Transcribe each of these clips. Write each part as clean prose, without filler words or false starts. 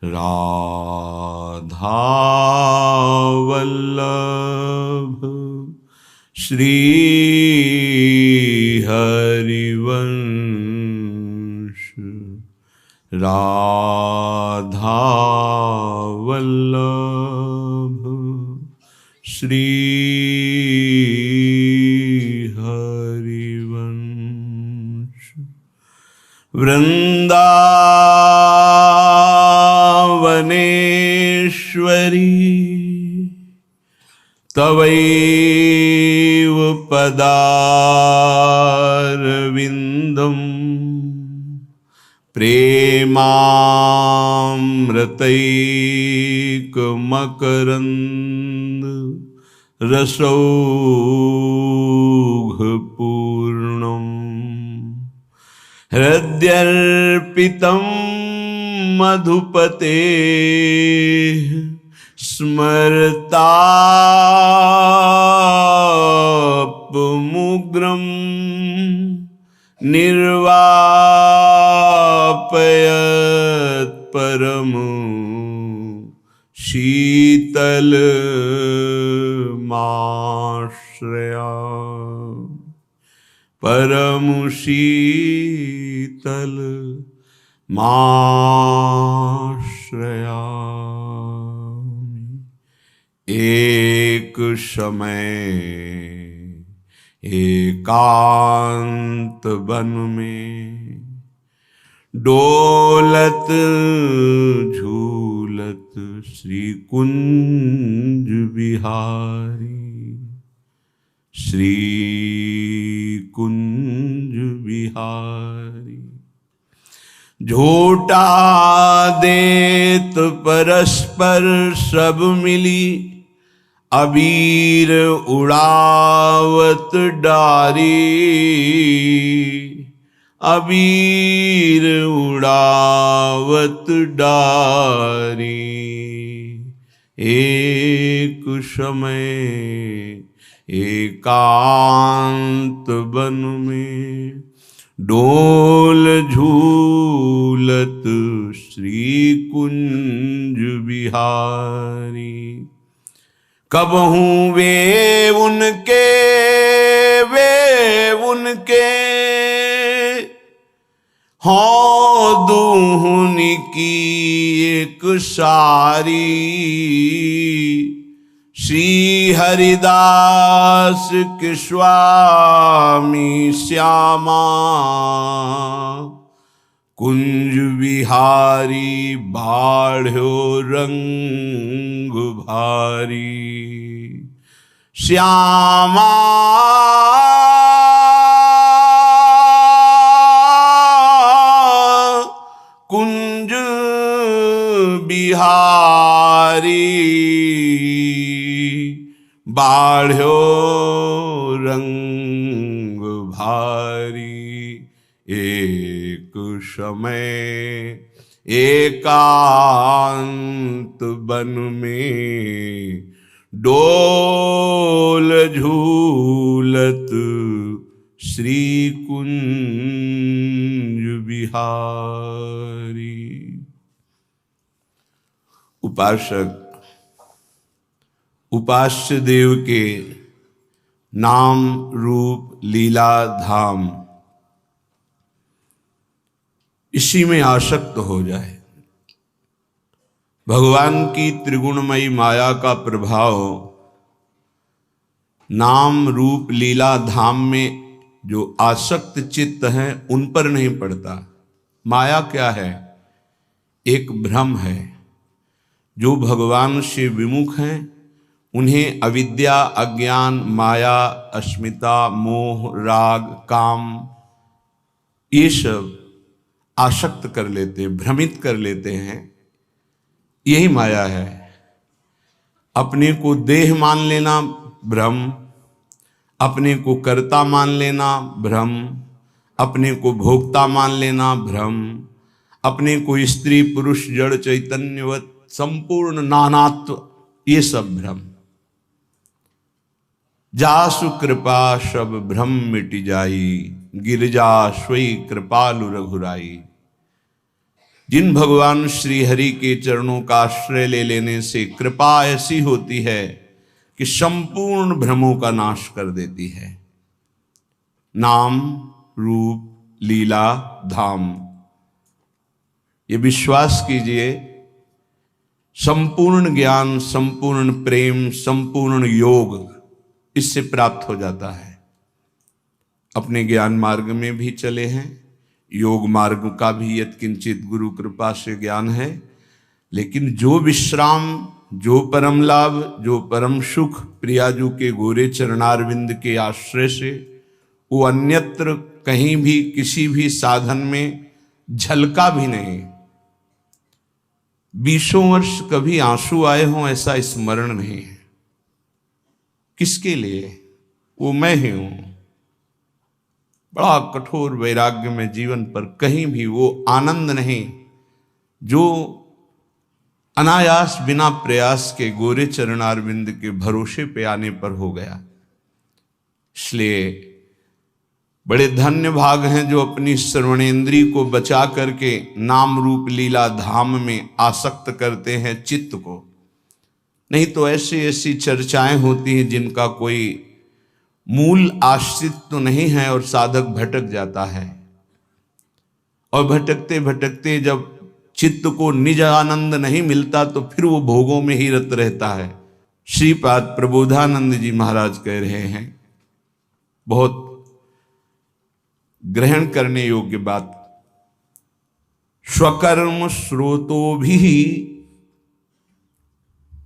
राधा वल्लभ श्री हरिवंश। राधा वल्लभ श्री हरिवंश। वृंदावनेश्वरी तवैव पदारविन्दम् प्रेमामृतैकमकरन्द रसौघपूर्णम्। हृद्यर्पितं मधुपते स्मरतापमुग्रं निर्वापयत् परम शीतलमाश्रया। परम शीतल माश्रया। एक समय एकांत वन में डोलत झूलत श्री कुंज बिहारी। श्री कुंज बिहारी। झूठा देत परस्पर सब मिली अबीर उड़ावत डारी। अबीर उड़ावत डारी। एक समय एकांत वन में डोल झूलत श्री कुंज बिहारी। कबहूँ वे उनके हों दूहुनी की एक सारी। श्री हरिदास के स्वामी श्यामा कुंज बिहारी बाढ़ो रंग भारी। श्यामा कुंज बिहारी बाढ़ो रंग भारी। एक समय एकांत वन में डोल झूलत श्री कुंज बिहारी। उपासक उपास्य देव के नाम रूप लीला धाम इसी में आसक्त हो जाए। भगवान की त्रिगुणमयी माया का प्रभाव नाम रूप लीला धाम में जो आसक्त चित्त हैं उन पर नहीं पड़ता। माया क्या है? एक भ्रम है। जो भगवान से विमुख हैं उन्हें अविद्या, अज्ञान, माया, अस्मिता, मोह, राग, काम ये सब आसक्त कर लेते, भ्रमित कर लेते हैं। यही माया है। अपने को देह मान लेना भ्रम, अपने को कर्ता मान लेना भ्रम, अपने को भोक्ता मान लेना भ्रम, अपने को स्त्री पुरुष जड़ चैतन्यवत संपूर्ण नानात्व, ये सब भ्रम। जासु कृपा सब भ्रम मिट जाई, गिरजा सोई कृपालु रघुराई। जिन भगवान श्री हरि के चरणों का आश्रय ले लेने से कृपा ऐसी होती है कि संपूर्ण भ्रमों का नाश कर देती है। नाम रूप लीला धाम, ये विश्वास कीजिए, संपूर्ण ज्ञान, संपूर्ण प्रेम, संपूर्ण योग इससे प्राप्त हो जाता है। अपने ज्ञान मार्ग में भी चले हैं, योग मार्ग का भी यत्किंचित गुरु कृपा से ज्ञान है, लेकिन जो विश्राम, जो परम लाभ, जो परम सुख प्रियाजू के गोरे चरणारविंद के आश्रय से वो अन्यत्र कहीं भी किसी भी साधन में झलका भी नहीं। 20 वर्ष कभी आंसू आए हों ऐसा स्मरण नहीं है। किसके लिए? वो मैं ही हूं। बड़ा कठोर वैराग्य में जीवन पर कहीं भी वो आनंद नहीं जो अनायास बिना प्रयास के गोरे चरणारविंद के भरोसे पे आने पर हो गया। इसलिए बड़े धन्य भाग हैं जो अपनी श्रवणेन्द्रिय को बचा करके नाम रूप लीला धाम में आसक्त करते हैं चित्त को। नहीं तो ऐसी ऐसी चर्चाएं होती हैं जिनका कोई मूल आश्रित तो नहीं है और साधक भटक जाता है। और भटकते भटकते जब चित्त को निज आनंद नहीं मिलता तो फिर वो भोगों में ही रत रहता है। श्रीपाद प्रबोधानंद जी महाराज कह रहे हैं, बहुत ग्रहण करने योग्य बात, स्वकर्म स्रोतो भी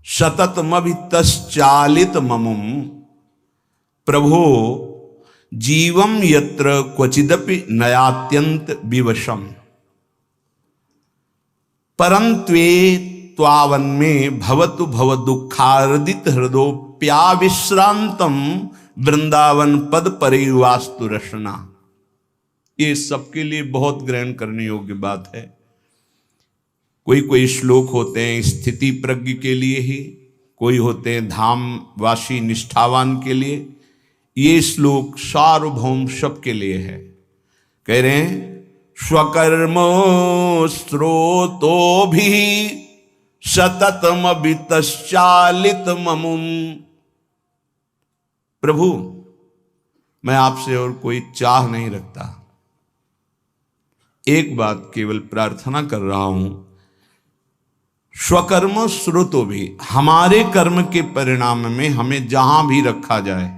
सततमभितश्चालित ममुम प्रभो जीवम यत्र क्वचिदपि नयात्यंत विवशम परंत्वे त्वावन्मे भवतु भव दुखार्दित हृदोप्याविश्रांतम वृंदावन पद परिवास्तु रसना। ये सबके लिए बहुत ग्रहण करने योग्य बात है। कोई कोई श्लोक होते हैं स्थिति प्रज्ञ के लिए ही, कोई होते हैं धामवासी निष्ठावान के लिए। ये श्लोक सार्वभौम सबके लिए है। कह रहे हैं स्वकर्मो स्रोतो भी सततम वितश्चालित ममुम। प्रभु, मैं आपसे और कोई चाह नहीं रखता, एक बात केवल प्रार्थना कर रहा हूं, स्वकर्म स्रोतो भी, हमारे कर्म के परिणाम में हमें जहां भी रखा जाए।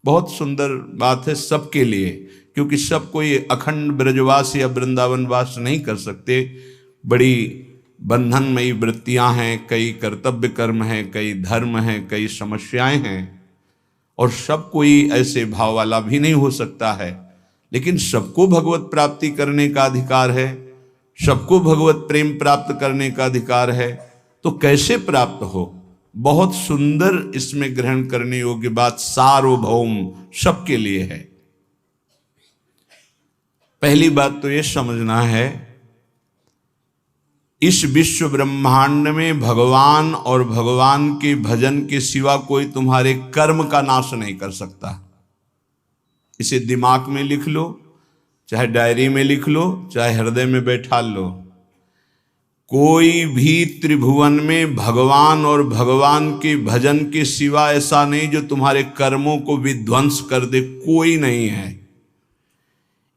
बहुत सुंदर बात है सबके लिए, क्योंकि सब कोई अखंड ब्रजवास या वृंदावन वास नहीं कर सकते। बड़ी बंधनमयी वृत्तियां हैं, कई कर्तव्य कर्म हैं, कई धर्म हैं, कई समस्याएं हैं, और सब कोई ऐसे भाव वाला भी नहीं हो सकता है। लेकिन सबको भगवत प्राप्ति करने का अधिकार है, सबको भगवत प्रेम प्राप्त करने का अधिकार है। तो कैसे प्राप्त हो? बहुत सुंदर इसमें ग्रहण करने योग्य बात सार्वभौम सबके लिए है। पहली बात तो यह समझना है, इस विश्व ब्रह्मांड में भगवान और भगवान के भजन के सिवा कोई तुम्हारे कर्म का नाश नहीं कर सकता। इसे दिमाग में लिख लो, चाहे डायरी में लिख लो, चाहे हृदय में बैठा लो। कोई भी त्रिभुवन में भगवान और भगवान के भजन के सिवा ऐसा नहीं जो तुम्हारे कर्मों को विध्वंस कर दे, कोई नहीं है।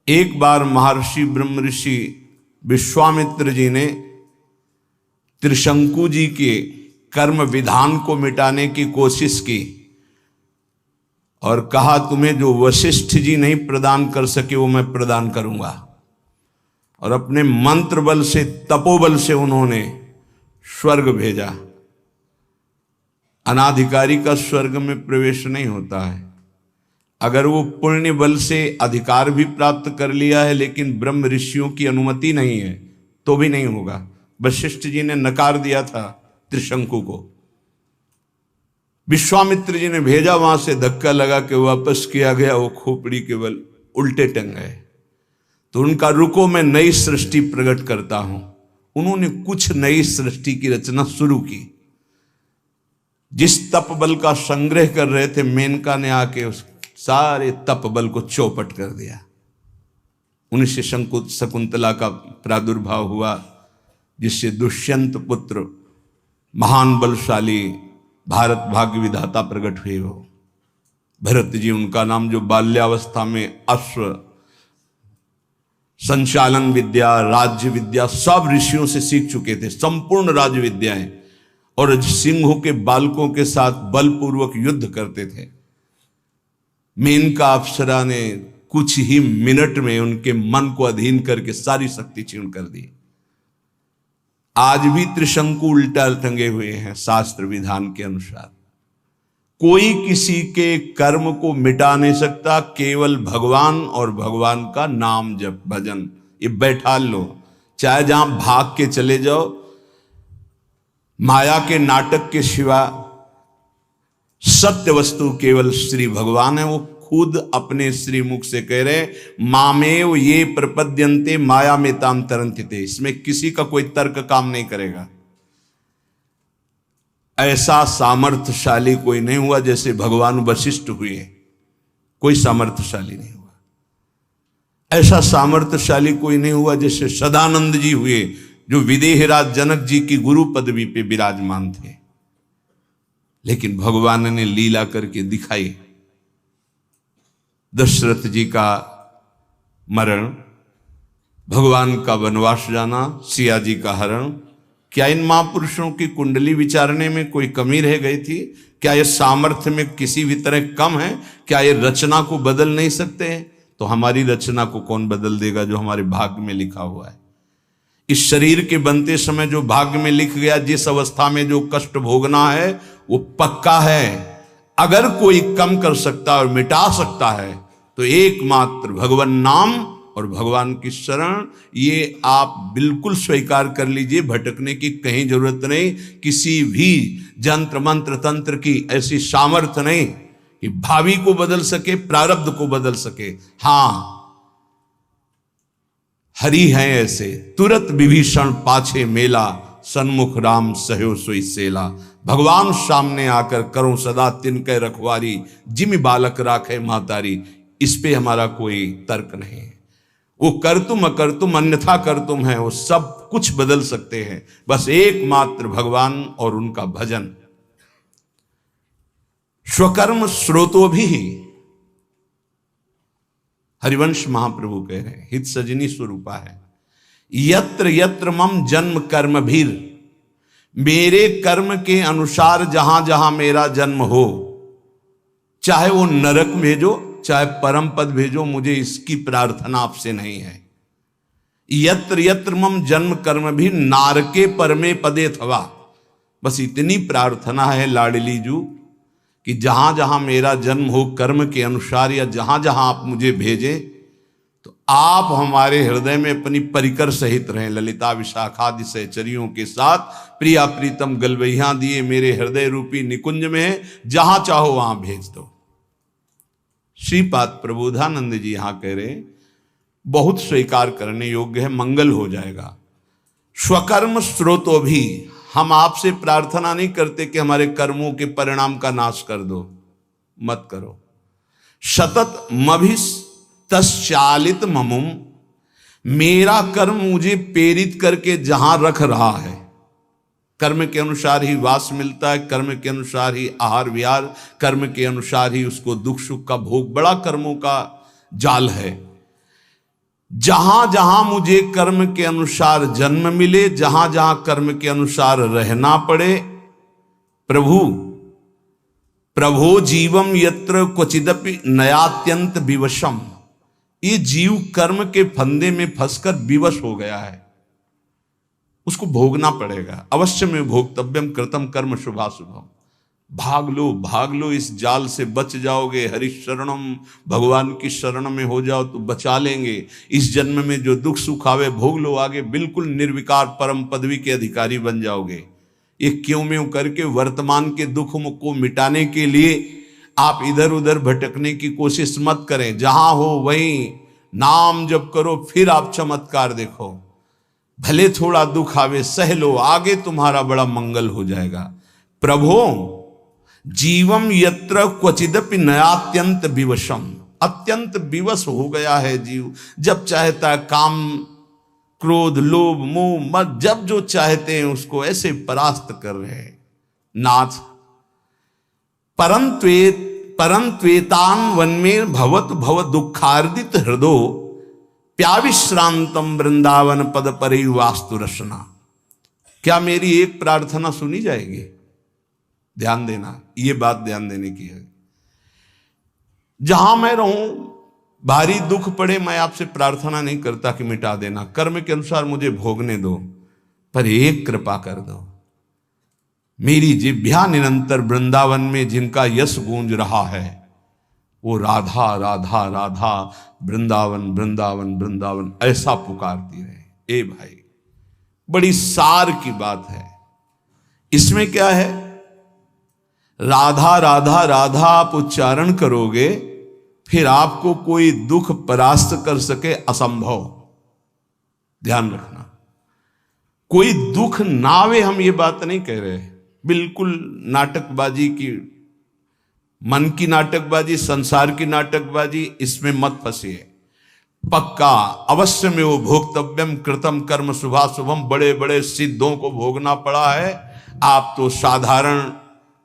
एक बार महर्षि ब्रह्म ऋषि विश्वामित्र जी ने त्रिशंकु जी के कर्म विधान को मिटाने की कोशिश की और कहा, तुम्हें जो वशिष्ठ जी नहीं प्रदान कर सके वो मैं प्रदान करूंगा। और अपने मंत्र बल से, तपोबल से उन्होंने स्वर्ग भेजा। अनाधिकारी का स्वर्ग में प्रवेश नहीं होता है। अगर वो पुण्य बल से अधिकार भी प्राप्त कर लिया है लेकिन ब्रह्म ऋषियों की अनुमति नहीं है तो भी नहीं होगा। वशिष्ठ जी ने नकार दिया था त्रिशंकु को, विश्वामित्र जी ने भेजा, वहां से धक्का लगा के वापस किया गया, वो खोपड़ी केवल उल्टे टंग गए। तो उनका रुको, मैं नई सृष्टि प्रकट करता हूं। उन्होंने कुछ नई सृष्टि की रचना शुरू की। जिस तप बल का संग्रह कर रहे थे, मेनका ने आके उस सारे तप बल को चौपट कर दिया। उन्हीं से शकुंतला का प्रादुर्भाव हुआ, जिससे दुष्यंत पुत्र महान बलशाली भारत भाग्य विधाता प्रकट हुए हो। भरत जी उनका नाम, जो बाल्यावस्था में अश्व संचालन विद्या, राज्य विद्या सब ऋषियों से सीख चुके थे, संपूर्ण राज्य विद्याएं, और सिंहों के बालकों के साथ बलपूर्वक युद्ध करते थे। मेनका अप्सरा ने कुछ ही मिनट में उनके मन को अधीन करके सारी शक्ति क्षीण कर दी। आज भी त्रिशंकु उल्टा टंगे हुए हैं शास्त्र विधान के अनुसार। कोई किसी के कर्म को मिटा नहीं सकता, केवल भगवान और भगवान का नाम जप भजन ये बैठा लो। चाहे जहां भाग के चले जाओ, माया के नाटक के सिवा सत्य वस्तु केवल श्री भगवान है। वो खुद अपने श्रीमुख से कह रहे, मामेव ये प्रपद्यन्ते माया में ताम तरंतिते। इसमें किसी का कोई तर्क काम नहीं करेगा। ऐसा सामर्थ्यशाली कोई नहीं हुआ जैसे भगवान वशिष्ठ हुए, कोई सामर्थ्यशाली नहीं हुआ। ऐसा सामर्थ्यशाली कोई नहीं हुआ जैसे सदानंद जी हुए, जो विदेहराज जनक जी की गुरु पदवी पे विराजमान थे। लेकिन भगवान ने लीला करके दिखाई। दशरथ जी का मरण, भगवान का वनवास जाना, सिया जी का हरण, क्या इन महापुरुषों की कुंडली विचारने में कोई कमी रह गई थी? क्या ये सामर्थ्य में किसी भी तरह कम है? क्या ये रचना को बदल नहीं सकते हैं? तो हमारी रचना को कौन बदल देगा जो हमारे भाग्य में लिखा हुआ है? इस शरीर के बनते समय जो भाग्य में लिख गया, जिस अवस्था में जो कष्ट भोगना है वो पक्का है। अगर कोई कम कर सकता और मिटा सकता है तो एकमात्र भगवान नाम और भगवान की शरण। ये आप बिल्कुल स्वीकार कर लीजिए, भटकने की कहीं जरूरत नहीं। किसी भी जंत्र मंत्र तंत्र की ऐसी सामर्थ्य नहीं कि भावी को बदल सके, प्रारब्ध को बदल सके। हां, हरि हैं ऐसे, तुरत विभीषण पाछे मेला, सन्मुख राम सहयो सोई सेला। भगवान सामने आकर करो सदा तिनके रखवारी, जिमि बालक राखे महतारी। इस पे हमारा कोई तर्क नहीं है। वो कर तुम अकर तुम अन्यथा कर तुम है, वो सब कुछ बदल सकते हैं। बस एकमात्र भगवान और उनका भजन। स्वकर्म स्रोतो भी, हरिवंश महाप्रभु कह रहे हैं, हित सजनी स्वरूपा है। यत्र यत्र मम जन्म कर्म भीर, मेरे कर्म के अनुसार जहां जहां मेरा जन्म हो, चाहे वो नरक भेजो चाहे परम पद भेजो, मुझे इसकी प्रार्थना आपसे नहीं है। यत्र यत्र मम जन्म कर्म भी नारके परमे पदे थवा। बस इतनी प्रार्थना है लाडली जू कि जहां जहां मेरा जन्म हो कर्म के अनुसार, या जहां जहां आप मुझे भेजें, तो आप हमारे हृदय में अपनी परिकर सहित रहें। ललिता विशाखादि सहचरियों के साथ प्रिया प्रीतम गलवैया दिए मेरे हृदय रूपी निकुंज में है, जहां चाहो वहां भेज दो। श्रीपाद प्रबोधानंद जी यहां कह रहे, बहुत स्वीकार करने योग्य है, मंगल हो जाएगा। स्वकर्म स्रोतो भी, हम आपसे प्रार्थना नहीं करते कि हमारे कर्मों के परिणाम का नाश कर दो, मत करो। सतत मभिस तश्चालित ममुम, मेरा कर्म मुझे प्रेरित करके जहां रख रहा है, कर्म के अनुसार ही वास मिलता है, कर्म के अनुसार ही आहार विहार, कर्म के अनुसार ही उसको दुख सुख का भोग, बड़ा कर्मों का जाल है। जहां जहां मुझे कर्म के अनुसार जन्म मिले, जहां जहां कर्म के अनुसार रहना पड़े, प्रभु प्रभो जीवम यत्र क्वचिदपि नयात्यंत विवशम, ये जीव कर्म के फंदे में फंसकर विवश हो गया है, उसको भोगना पड़ेगा। अवश्य में भोक्तव्यम कृतम कर्म शुभाशुभम। भाग लो, इस जाल से बच जाओगे। हरि शरणम, भगवान की शरण में हो जाओ तो बचा लेंगे। इस जन्म में जो दुख सुख आवे भोग लो, आगे बिल्कुल निर्विकार परम पदवी के अधिकारी बन जाओगे। ये क्यों में करके वर्तमान के दुख को मिटाने के लिए आप इधर उधर भटकने की कोशिश मत करें। जहां हो वहीं नाम जप करो, फिर आप चमत्कार देखो। भले थोड़ा दुख आवे सह लो, आगे तुम्हारा बड़ा मंगल हो जाएगा। प्रभो जीवम यत्र क्वचिदपि नयात्यंत विवशम, अत्यंत विवश हो गया है जीव। जब चाहता है काम क्रोध लोभ मोह मद, जब जो चाहते हैं उसको ऐसे परास्त कर रहे हैं। नाथ परंत्वेतान वन में भवत भव दुखार्दित हृदो प्याविश्रांतम वृंदावन पद परि वास्तु रसना। क्या मेरी एक प्रार्थना सुनी जाएगी? ध्यान देना, ये बात ध्यान देने की है। जहां मैं रहूं, भारी दुख पड़े, मैं आपसे प्रार्थना नहीं करता कि मिटा देना, कर्म के अनुसार मुझे भोगने दो, पर एक कृपा कर दो। मेरी जिह्वा निरंतर वृंदावन में जिनका यश गूंज रहा है, वो राधा राधा राधा वृंदावन वृंदावन वृंदावन ऐसा पुकारती रहे। ए भाई, बड़ी सार की बात है। इसमें क्या है? राधा राधा राधा आप उच्चारण करोगे, फिर आपको कोई दुख परास्त कर सके असंभव। ध्यान रखना, कोई दुख ना आवे, हम ये बात नहीं कह रहे। बिल्कुल नाटकबाजी की, मन की नाटकबाजी, संसार की नाटकबाजी, इसमें मत फंसिए। पक्का अवश्य में वो भोक्तव्यम कृतम कर्म शुभाशुभम, बड़े बड़े सिद्धों को भोगना पड़ा है। आप तो साधारण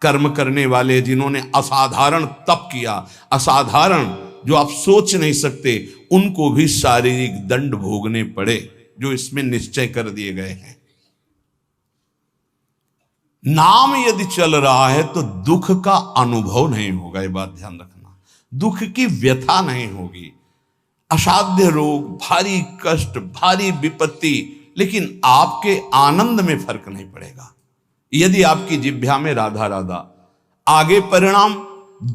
कर्म करने वाले, जिन्होंने असाधारण तप किया, असाधारण जो आप सोच नहीं सकते, उनको भी शारीरिक दंड भोगने पड़े, जो इसमें निश्चय कर दिए गए हैं। नाम यदि चल रहा है तो दुख का अनुभव नहीं होगा, ये बात ध्यान रखना। दुख की व्यथा नहीं होगी, असाध्य रोग, भारी कष्ट, भारी विपत्ति, लेकिन आपके आनंद में फर्क नहीं पड़ेगा यदि आपकी जिह्वा में राधा राधा। आगे परिणाम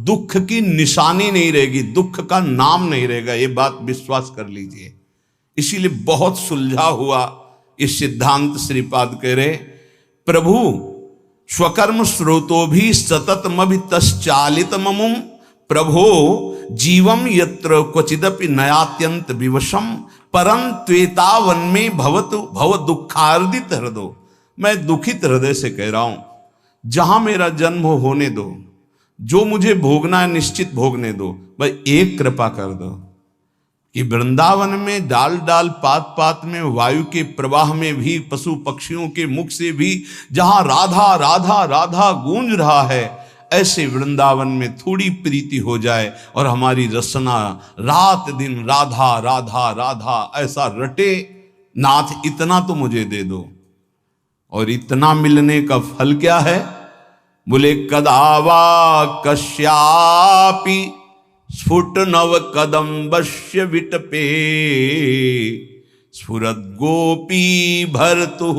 दुख की निशानी नहीं रहेगी, दुख का नाम नहीं रहेगा, ये बात विश्वास कर लीजिए। इसीलिए बहुत सुलझा हुआ इस सिद्धांत श्रीपाद कह रहे, प्रभु स्वकर्म स्रोतो भी सततमभि तश्चालित ममुम प्रभो जीवम यत्र क्वचिदपि नयात्यंत विवशम परं त्वेतावन में भवतु भव दुखार्दित हृदय। मैं दुखित हृदय से कह रहा हूं, जहां मेरा जन्म होने दो, जो मुझे भोगना है निश्चित भोगने दो, भाई एक कृपा कर दो कि वृंदावन में डाल डाल पात पात में, वायु के प्रवाह में भी, पशु पक्षियों के मुख से भी, जहां राधा राधा राधा गूंज रहा है, ऐसे वृंदावन में थोड़ी प्रीति हो जाए और हमारी रसना रात दिन राधा राधा राधा ऐसा रटे। नाथ इतना तो मुझे दे दो। और इतना मिलने का फल क्या है? बोले कदावा कश्यापि स्फुट नव कदम्बस्य विटपे स्फुरद गोपी भर्तु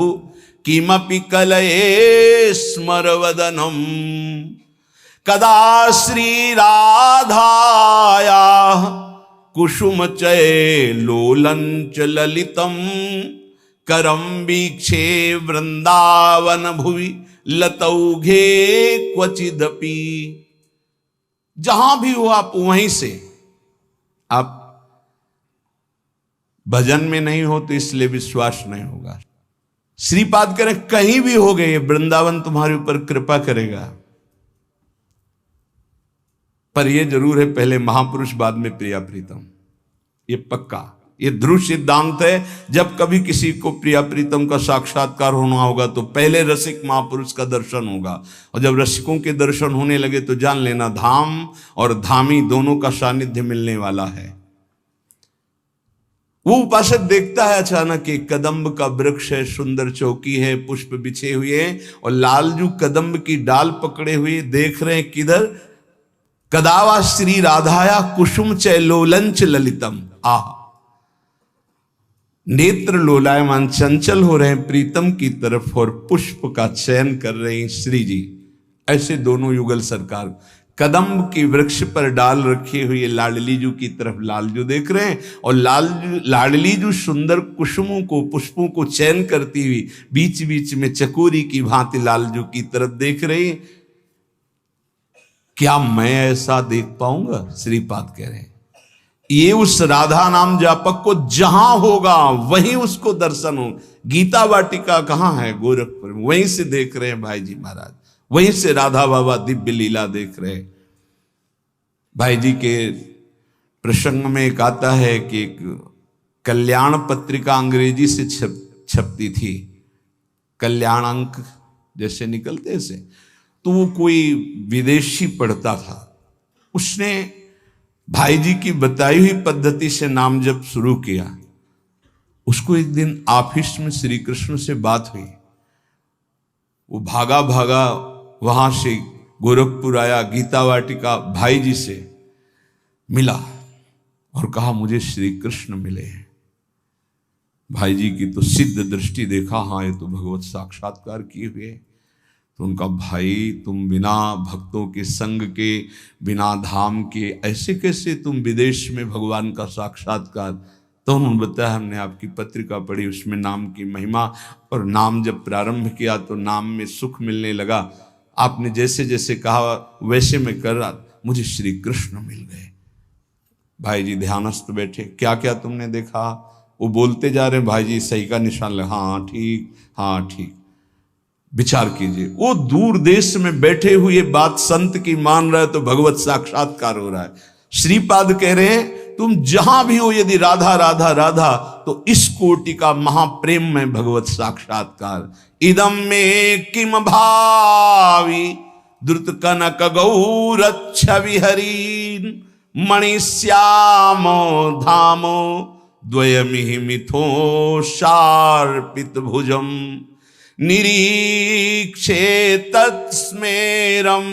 किमपि कलये स्मरवदनम कदा श्री राधाया कुसुम चय लोलंच ललितम करम वीक्षे वृंदावन भुवि लतौघे क्वचिदपि। जहां भी हो आप वहीं से, आप भजन में नहीं हो तो इसलिए विश्वास नहीं होगा। श्रीपाद करें कहीं भी हो गए, वृंदावन तुम्हारे ऊपर कृपा करेगा। पर यह जरूर है, पहले महापुरुष बाद में प्रिया प्रीतम, ये पक्का, ये ध्रुव सिद्धांत है। जब कभी किसी को प्रिया प्रीतम का साक्षात्कार होना होगा तो पहले रसिक महापुरुष का दर्शन होगा, और जब रसिकों के दर्शन होने लगे तो जान लेना धाम और धामी दोनों का सानिध्य मिलने वाला है। वो उपासक देखता है अचानक एक कदम्ब का वृक्ष है, सुंदर चौकी है, पुष्प बिछे हुए हैं, और लालजू कदम्ब की डाल पकड़े हुए देख रहे हैं किधर? कदावा श्री राधाया कुसुम चय लोलंच ललितम। आह, नेत्र लोलायमान चंचल हो रहे हैं प्रीतम की तरफ और पुष्प का चयन कर रहे हैं श्री जी। ऐसे दोनों युगल सरकार कदम्ब की वृक्ष पर डाल रखी हुई लाडलीजू की तरफ लालजू देख रहे हैं, और लाडलीजू सुंदर कुसुमों को, पुष्पों को चयन करती हुई बीच बीच में चकोरी की भांति लालजू की तरफ देख रही। क्या मैं ऐसा देख पाऊंगा? श्रीपाद कह रहे हैं ये उस राधा नाम जापक को जहां होगा वहीं उसको दर्शन हो। गीता वाटिका कहां है? गोरखपुर में, वहीं से देख रहे हैं भाई जी महाराज, वहीं से राधा बाबा दिव्य लीला देख रहे हैं। भाई जी के प्रसंग में एक आता है कि एक कल्याण पत्रिका अंग्रेजी से छपती थी, कल्याण अंक जैसे निकलते से, तो वो कोई विदेशी पढ़ता था। उसने भाई जी की बताई हुई पद्धति से नाम जप शुरू किया। उसको एक दिन ऑफिस में श्री कृष्ण से बात हुई। वो भागा भागा वहां से गोरखपुर आया, गीता वाटिका भाई जी से मिला और कहा मुझे श्री कृष्ण मिले हैं। भाई जी की तो सिद्ध दृष्टि देखा, हाँ ये तो भगवत साक्षात्कार किए हुए। तो उनका भाई तुम बिना भक्तों के संग के, बिना धाम के ऐसे कैसे तुम विदेश में भगवान का साक्षात्कार। तो उन्होंने बताया हमने आपकी पत्रिका पढ़ी, उसमें नाम की महिमा, और नाम जब प्रारंभ किया तो नाम में सुख मिलने लगा। आपने जैसे जैसे कहा वैसे मैं कर रहा, मुझे श्री कृष्ण मिल गए। भाई जी ध्यानस्थ बैठे, क्या क्या तुमने देखा? वो बोलते जा रहे, भाई जी सही का निशान लगा, हाँ ठीक, हाँ ठीक। विचार कीजिए, वो दूर देश में बैठे हुए बात संत की मान रहा है तो भगवत साक्षात्कार हो रहा है। श्रीपाद कह रहे हैं तुम जहां भी हो, यदि राधा राधा राधा, तो इस कोटि का महाप्रेम में भगवत साक्षात्कार। इदम में किम भावी द्रुत कनक गौरक्ष विहरीन मणिश्यामो धामो द्वयमिहि मिथो शार्पित भुजम निरीक्षे तत्स्मेरम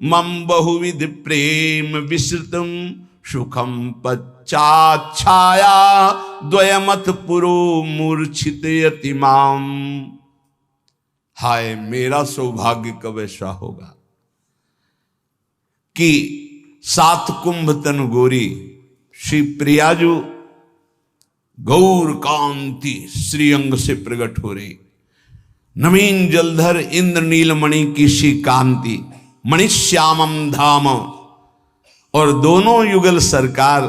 मम बहुविध प्रेम विसृतम सुखम पच्चाच्छाया द्वयमथ पुरो मूर्छित यतिमाम। हाय मेरा सौभाग्य कब ऐसा होगा कि 7 कुंभ तन गोरी श्री प्रियाजू गौर कांति श्रीअंग से प्रकट हो रही। नवीन जलधर इंद्र नीलमणि की सी कांति, मणिश्यामम धाम, और दोनों युगल सरकार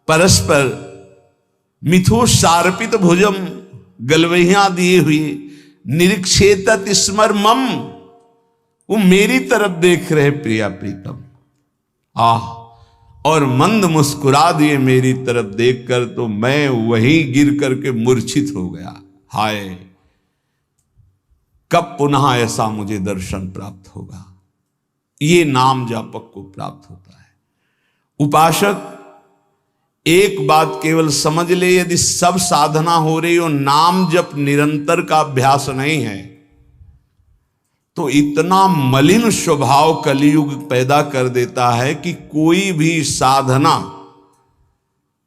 परस्पर मिथो सार्पित भुजम, गलवहियां दिए हुए, निरीक्षेतत स्मर मम, वो मेरी तरफ देख रहे प्रिया प्रीतम। आह, और मंद मुस्कुरा दिए मेरी तरफ देखकर, तो मैं वहीं गिर करके मूर्छित हो गया। हाय कब पुनः ऐसा मुझे दर्शन प्राप्त होगा। ये नाम जापक को प्राप्त होता है। उपासक एक बात केवल समझ ले, यदि सब साधना हो रही हो, नाम जप निरंतर का अभ्यास नहीं है, तो इतना मलिन स्वभाव कलियुग पैदा कर देता है कि कोई भी साधना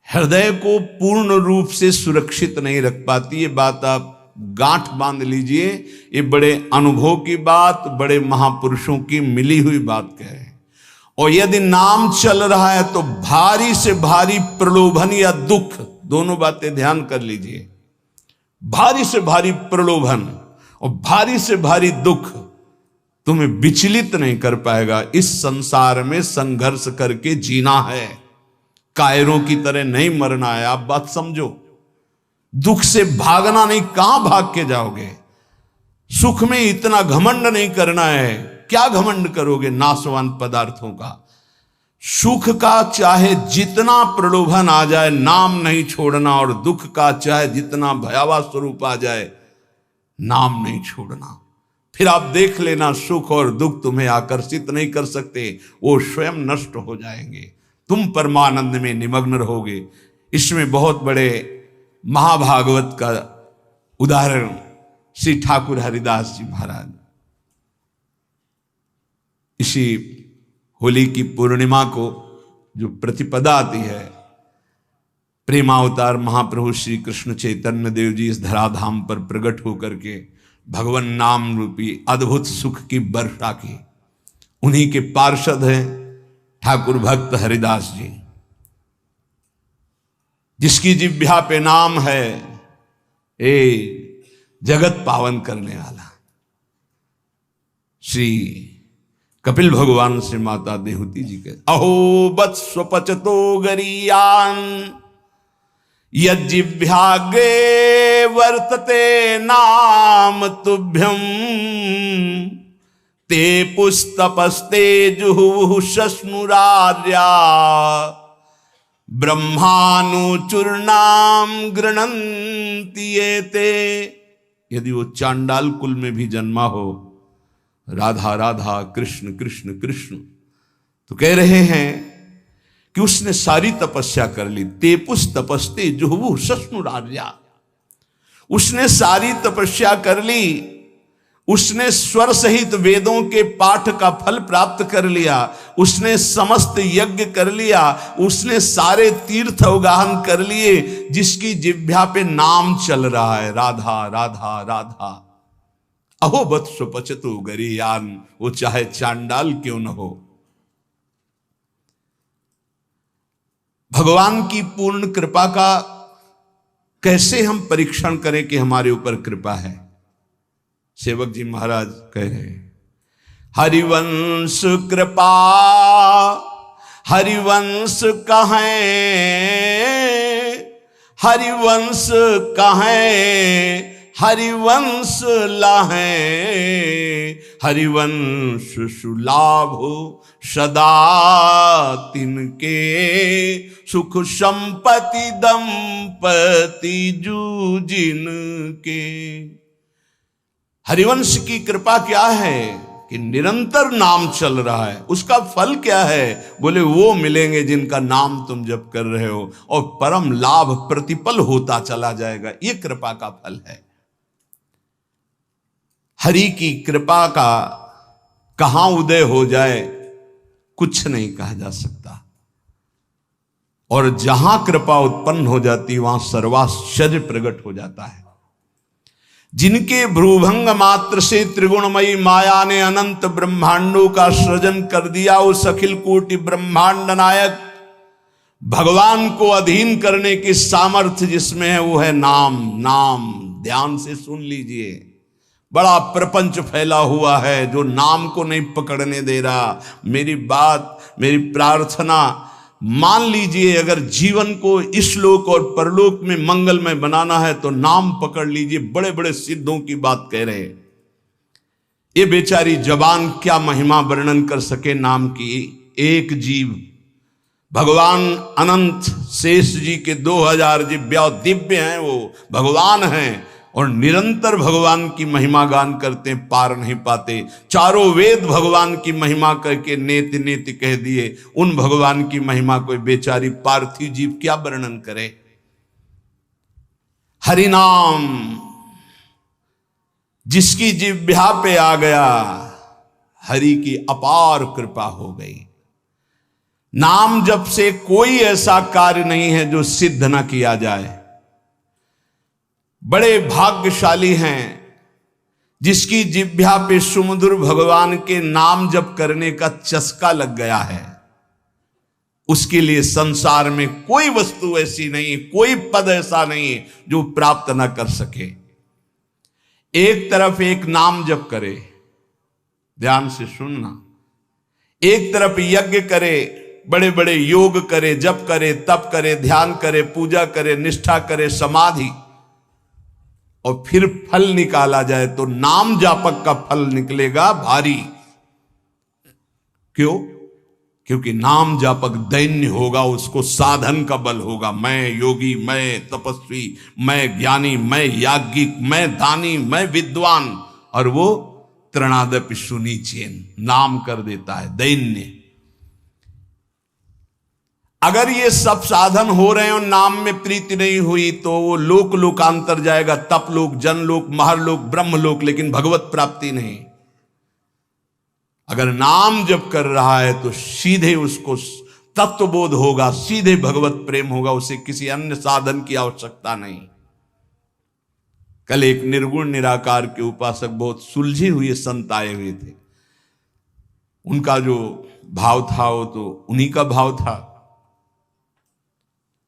हृदय को पूर्ण रूप से सुरक्षित नहीं रख पाती। ये बात आप गांठ बांध लीजिए। ये बड़े अनुभव की बात, बड़े महापुरुषों की मिली हुई बात कह रहे हैं। और यदि नाम चल रहा है तो भारी से भारी प्रलोभन या दुख, दोनों बातें ध्यान कर लीजिए। भारी से भारी प्रलोभन और भारी से भारी दुख तुम्हें विचलित नहीं कर पाएगा। इस संसार में संघर्ष करके जीना है, कायरों की तरह नहीं मरना है। आप बात समझो, दुख से भागना नहीं, कहां भाग के जाओगे। सुख में इतना घमंड नहीं करना है, क्या घमंड करोगे नाशवान पदार्थों का। सुख का चाहे जितना प्रलोभन आ जाए नाम नहीं छोड़ना, और दुख का चाहे जितना भयावह स्वरूप आ जाए नाम नहीं छोड़ना। फिर आप देख लेना, सुख और दुख तुम्हें आकर्षित नहीं कर सकते, वो स्वयं नष्ट हो जाएंगे। तुम परमानंद में निमग्न रहोगे। इसमें बहुत बड़े महाभागवत का उदाहरण श्री ठाकुर हरिदास जी महाराज। इसी होली की पूर्णिमा को जो प्रतिपदा आती है, प्रेमावतार महाप्रभु श्री कृष्ण चैतन्य देव जी इस धराधाम पर प्रकट होकर के भगवान नाम रूपी अद्भुत सुख की वर्षा की। उन्हीं के पार्षद हैं ठाकुर भक्त हरिदास जी, जिसकी जिह्वा पे नाम है ए जगत पावन करने वाला। श्री कपिल भगवान से माता देहूती जी के अहो वत्स्वपचतो गरीयान यज्जिह्वाग्रे वर्तते नाम तुभ्यम ते पुस्तपस्ते जुहुः शश्नुरार्या ब्रह्मानुचूर्णाम गृणन्ति एते। यदि वो चांडाल कुल में भी जन्मा हो, राधा राधा कृष्ण कृष्ण कृष्ण, तो कह रहे हैं कि उसने सारी तपस्या कर ली। तेपुस तपस्ते जुहवु सस्नुरार्या, उसने सारी तपस्या कर ली, उसने स्वर सहित वेदों के पाठ का फल प्राप्त कर लिया, उसने समस्त यज्ञ कर लिया, उसने सारे तीर्थ अवगाहन कर लिए, जिसकी जिह्वा पे नाम चल रहा है राधा राधा राधा। अहो वत्स पचतु गरीयान, वो चाहे चांडाल क्यों न हो। भगवान की पूर्ण कृपा का कैसे हम परीक्षण करें कि हमारे ऊपर कृपा है। सेवक जी महाराज कह रहे हैं, हरिवंश कृपा हरिवंश कहें, हरिवंश कहें हरिवंश लाहें, हरिवंश सुलाभो सदा तिनके, सुख संपत्ति दंपति जूजिन के। हरिवंश की कृपा क्या है कि निरंतर नाम चल रहा है। उसका फल क्या है? बोले वो मिलेंगे जिनका नाम तुम जप कर रहे हो, और परम लाभ प्रतिपल होता चला जाएगा। ये कृपा का फल है। हरि की कृपा का कहां उदय हो जाए कुछ नहीं कहा जा सकता, और जहां कृपा उत्पन्न हो जाती वहां सर्वाश्चर्य प्रकट हो जाता है। जिनके भ्रूभंग मात्र से त्रिगुणमयी माया ने अनंत ब्रह्मांडों का सृजन कर दिया, उस अखिल कोटि ब्रह्मांड नायक भगवान को अधीन करने की सामर्थ्य जिसमें है, वो है नाम। नाम ध्यान से सुन लीजिए, बड़ा प्रपंच फैला हुआ है जो नाम को नहीं पकड़ने दे रहा। मेरी बात, मेरी प्रार्थना मान लीजिए, अगर जीवन को इस लोक और परलोक में मंगलमय बनाना है तो नाम पकड़ लीजिए। बड़े बड़े सिद्धों की बात कह रहे, ये बेचारी जबान क्या महिमा वर्णन कर सके नाम की। एक जीव भगवान अनंत शेष जी के 2000 जिह्वा दिव्य हैं, वो भगवान हैं और निरंतर भगवान की महिमा गान करते हैं, पार नहीं पाते। चारों वेद भगवान की महिमा करके नेति नेति कह दिए। उन भगवान की महिमा कोई बेचारी पार्थिव जीव क्या वर्णन करे। हरि नाम जिसकी जिह्वा पे आ गया, हरि की अपार कृपा हो गई। नाम जप से कोई ऐसा कार्य नहीं है जो सिद्ध न किया जाए। बड़े भाग्यशाली हैं जिसकी जिह्वा पे सुमधुर भगवान के नाम जप करने का चस्का लग गया है। उसके लिए संसार में कोई वस्तु ऐसी नहीं, कोई पद ऐसा नहीं जो प्राप्त न कर सके। एक तरफ एक नाम जप करे, ध्यान से सुनना, एक तरफ यज्ञ करे, बड़े बड़े योग करे, जप करे, तप करे, ध्यान करे, पूजा करे, निष्ठा करे, समाधि, और फिर फल निकाला जाए तो नाम जापक का फल निकलेगा भारी। क्यों? क्योंकि नाम जापक दैन्य होगा, उसको साधन का बल होगा। मैं योगी, मैं तपस्वी, मैं ज्ञानी, मैं याज्ञिक, मैं दानी, मैं विद्वान, और वो तृणादपि सुनीचेन नाम कर देता है दैन्य। अगर ये सब साधन हो रहे हैं और नाम में प्रीति नहीं हुई तो वो लोक लोकांतर जाएगा, तप लोक, जनलोक, महरलोक, ब्रह्मलोक, लेकिन भगवत प्राप्ति नहीं। अगर नाम जप कर रहा है तो सीधे उसको तत्वबोध होगा, सीधे भगवत प्रेम होगा, उसे किसी अन्य साधन की आवश्यकता नहीं। कल एक निर्गुण निराकार के उपासक बहुत सुलझे हुए संत आए हुए थे। उनका जो भाव था वो तो उन्हीं का भाव था,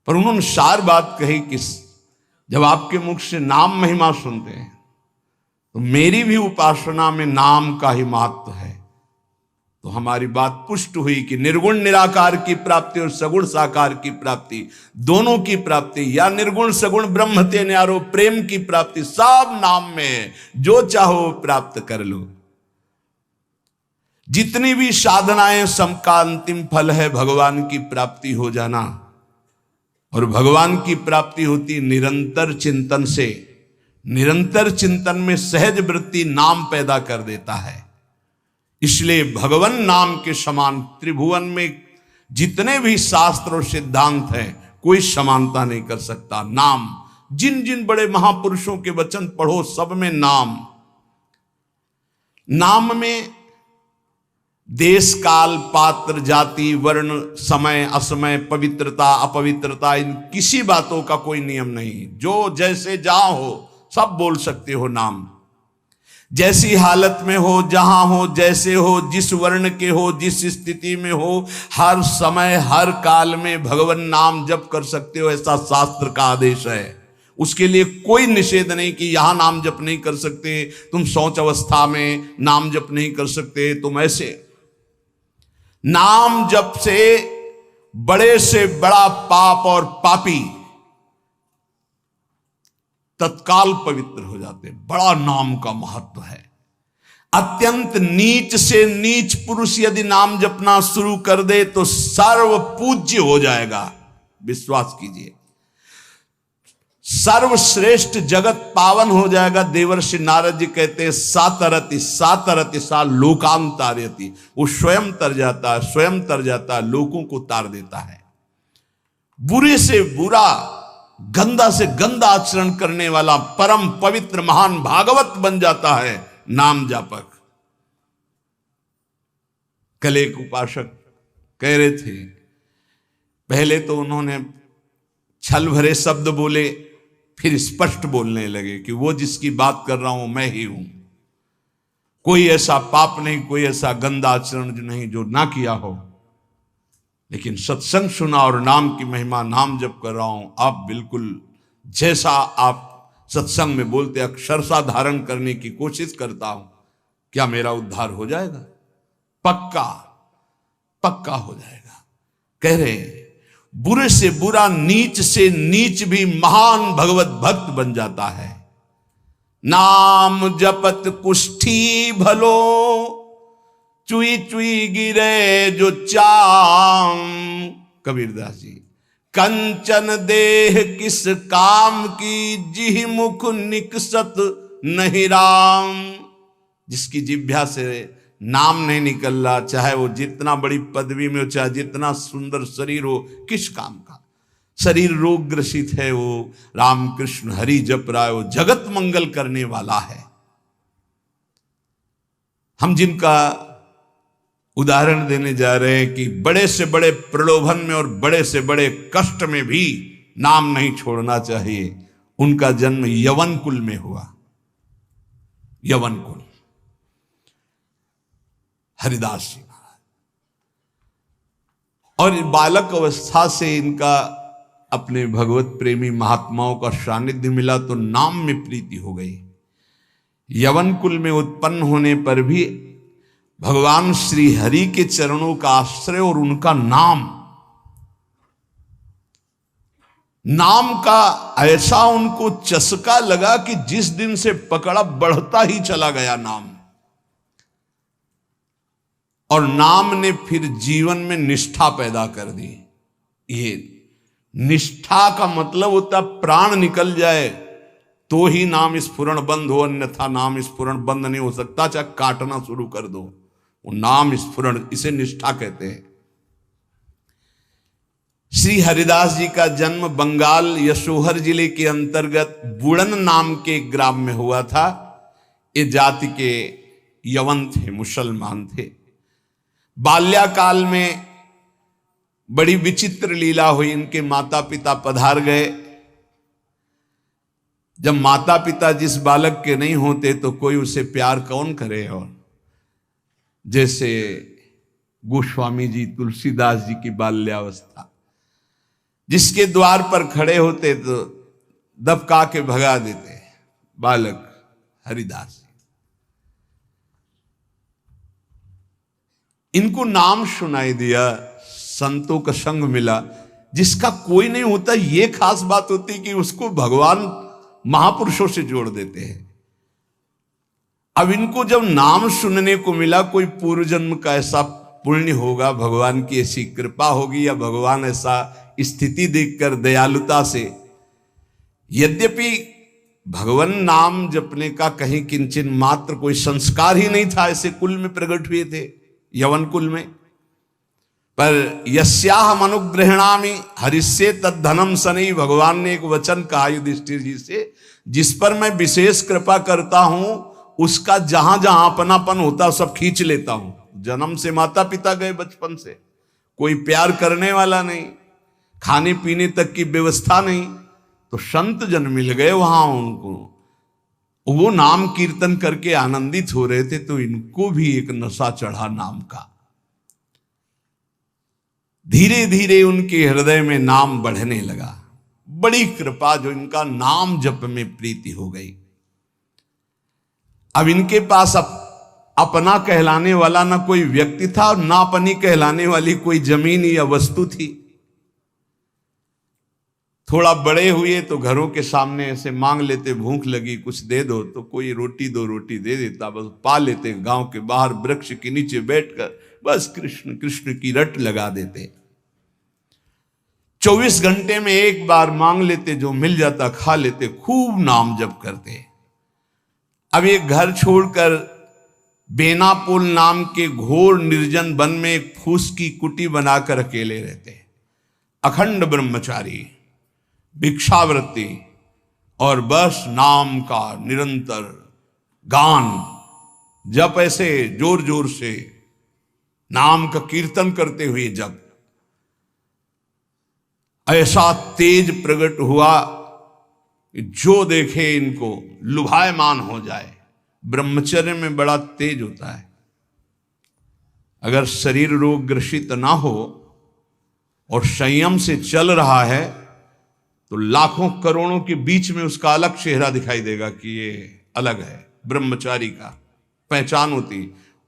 पर उन्होंने सार बात कही कि जब आपके मुख से नाम महिमा सुनते हैं तो मेरी भी उपासना में नाम का ही महत्व है। तो हमारी बात पुष्ट हुई कि निर्गुण निराकार की प्राप्ति और सगुण साकार की प्राप्ति, दोनों की प्राप्ति, या निर्गुण सगुण ब्रह्म ते न्यारो, प्रेम की प्राप्ति सब नाम में है। जो चाहो प्राप्त कर लो। जितनी भी साधनाएं, सबका अंतिम फल है भगवान की प्राप्ति हो जाना। और भगवान की प्राप्ति होती निरंतर चिंतन से। निरंतर चिंतन में सहज वृत्ति नाम पैदा कर देता है। इसलिए भगवान नाम के समान त्रिभुवन में जितने भी शास्त्र और सिद्धांत हैं, कोई समानता नहीं कर सकता। नाम, जिन जिन बड़े महापुरुषों के वचन पढ़ो, सब में नाम। नाम में देश, काल, पात्र, जाति, वर्ण, समय, असमय, पवित्रता, अपवित्रता, इन किसी बातों का कोई नियम नहीं। जो जैसे जहां हो सब बोल सकते हो नाम। जैसी हालत में हो, जहां हो, जैसे हो, जिस वर्ण के हो, जिस स्थिति में हो, हर समय हर काल में भगवान नाम जप कर सकते हो, ऐसा शास्त्र का आदेश है। उसके लिए कोई निषेध नहीं कि यहां नाम जप नहीं कर सकते, तुम शौच अवस्था में नाम जप नहीं कर सकते, तुम ऐसे। नाम जप से बड़ा पाप और पापी तत्काल पवित्र हो जाते। बड़ा नाम का महत्व है। अत्यंत नीच से नीच पुरुष यदि नाम जपना शुरू कर दे तो सर्व पूज्य हो जाएगा। विश्वास कीजिए, सर्वश्रेष्ठ जगत पावन हो जाएगा। देवर्षि नारद जी कहते हैं सातरति सातरति सा लोकांतारयति। वो स्वयं तर जाता है, स्वयं तर जाता है, लोगों को तार देता है। बुरे से बुरा, गंदा से गंदा आचरण करने वाला परम पवित्र महान भागवत बन जाता है नाम जापक। कल एक उपासक कह रहे थे, पहले तो उन्होंने छल भरे शब्द बोले, फिर स्पष्ट बोलने लगे कि वो जिसकी बात कर रहा हूं मैं ही हूं। कोई ऐसा पाप नहीं, कोई ऐसा गंदा आचरण जो नहीं जो ना किया हो, लेकिन सत्संग सुना और नाम की महिमा, नाम जप कर रहा हूं। आप बिल्कुल जैसा आप सत्संग में बोलते अक्षरशः धारण करने की कोशिश करता हूं। क्या मेरा उद्धार हो जाएगा? पक्का पक्का हो जाएगा। कह रहे बुरे से बुरा, नीच से नीच भी महान भगवत भक्त बन जाता है। नाम जपत कुष्ठी भलो, चुई चुई गिरे जो चाम। कबीरदास जी। कंचन देह किस काम की, जिह मुख निकसत नहीं राम। जिसकी जिह्वा से नाम नहीं निकल रहा, चाहे वो जितना बड़ी पदवी में हो, चाहे जितना सुंदर शरीर हो, किस काम का? शरीर रोग ग्रसित है, वो राम कृष्ण हरि जप रहा है, वो जगत मंगल करने वाला है। हम जिनका उदाहरण देने जा रहे हैं कि बड़े से बड़े प्रलोभन में और बड़े से बड़े कष्ट में भी नाम नहीं छोड़ना चाहिए, उनका जन्म यवन कुल में हुआ। यवन कुल, हरिदास जी महाराज। और बालक अवस्था से इनका अपने भगवत प्रेमी महात्माओं का सानिध्य मिला तो नाम में प्रीति हो गई। यवन कुल में उत्पन्न होने पर भी भगवान श्री हरि के चरणों का आश्रय और उनका नाम का ऐसा उनको चस्का लगा कि जिस दिन से पकड़ा बढ़ता ही चला गया नाम। और नाम ने फिर जीवन में निष्ठा पैदा कर दी। ये निष्ठा का मतलब होता प्राण निकल जाए तो ही नाम स्फुरण बंद हो, अन्यथा नाम स्फुरण बंद नहीं हो सकता। चाहे काटना शुरू कर दो, वो नाम स्फुरण, इसे निष्ठा कहते हैं। श्री हरिदास जी का जन्म बंगाल यशोहर जिले के अंतर्गत बुड़न नाम के एक ग्राम में हुआ था। ये जाति के यवन थे, मुसलमान थे। बाल्याकाल में बड़ी विचित्र लीला हुई। इनके माता पिता पधार गए। जब माता पिता जिस बालक के नहीं होते तो कोई उसे प्यार कौन करे। और जैसे गोस्वामी जी, तुलसीदास जी की बाल्यावस्था, जिसके द्वार पर खड़े होते तो दबका के भगा देते, बालक हरिदास। इनको नाम सुनाई दिया, संतों का संग मिला, जिसका कोई नहीं होता। ये खास बात होती कि उसको भगवान महापुरुषों से जोड़ देते हैं। अब इनको जब नाम सुनने को मिला, कोई पूर्व जन्म का ऐसा पुण्य होगा, भगवान की ऐसी कृपा होगी, या भगवान ऐसा स्थिति देखकर दयालुता से, यद्यपि भगवान नाम जपने का कहीं किंचन मात्र कोई संस्कार ही नहीं था, ऐसे कुल में प्रकट हुए थे, यवन कुल में, पर यस्याहम अनुग्रहणामि हरिष्ये तद्धनम सनई, भगवान ने एक वचन कहा युधिष्ठिर जी से, जिस पर मैं विशेष कृपा करता हूं उसका जहां जहां अपनापन होता सब खींच लेता हूं। जन्म से माता पिता गए, बचपन से कोई प्यार करने वाला नहीं, खाने पीने तक की व्यवस्था नहीं, तो संत जन मिल गए वहां उनको, वो नाम कीर्तन करके आनंदित हो रहे थे, तो इनको भी एक नशा चढ़ा नाम का। धीरे धीरे उनके हृदय में नाम बढ़ने लगा, बड़ी कृपा जो इनका नाम जप में प्रीति हो गई। अब इनके पास अपना कहलाने वाला ना कोई व्यक्ति था और ना अपनी कहलाने वाली कोई जमीन या वस्तु थी। थोड़ा बड़े हुए तो घरों के सामने ऐसे मांग लेते, भूख लगी कुछ दे दो, तो कोई रोटी दो रोटी दे देता, बस पा लेते, गांव के बाहर वृक्ष के नीचे बैठकर बस कृष्ण कृष्ण की रट लगा देते। 24 घंटे में एक बार मांग लेते, जो मिल जाता खा लेते, खूब नाम जप करते। अब एक घर छोड़कर बेनापोल नाम के घोर निर्जन वन में एक फूस की कुटी बनाकर अकेले रहते, अखंड ब्रह्मचारी, भिक्षावृत्ति और बस नाम का निरंतर गान जप, ऐसे जोर जोर से नाम का कीर्तन करते हुए जब ऐसा तेज प्रकट हुआ कि जो देखे इनको लुभायमान हो जाए। ब्रह्मचर्य में बड़ा तेज होता है, अगर शरीर रोग ग्रसित ना हो और संयम से चल रहा है तो लाखों करोड़ों के बीच में उसका अलग चेहरा दिखाई देगा कि ये अलग है। ब्रह्मचारी का पहचान होती,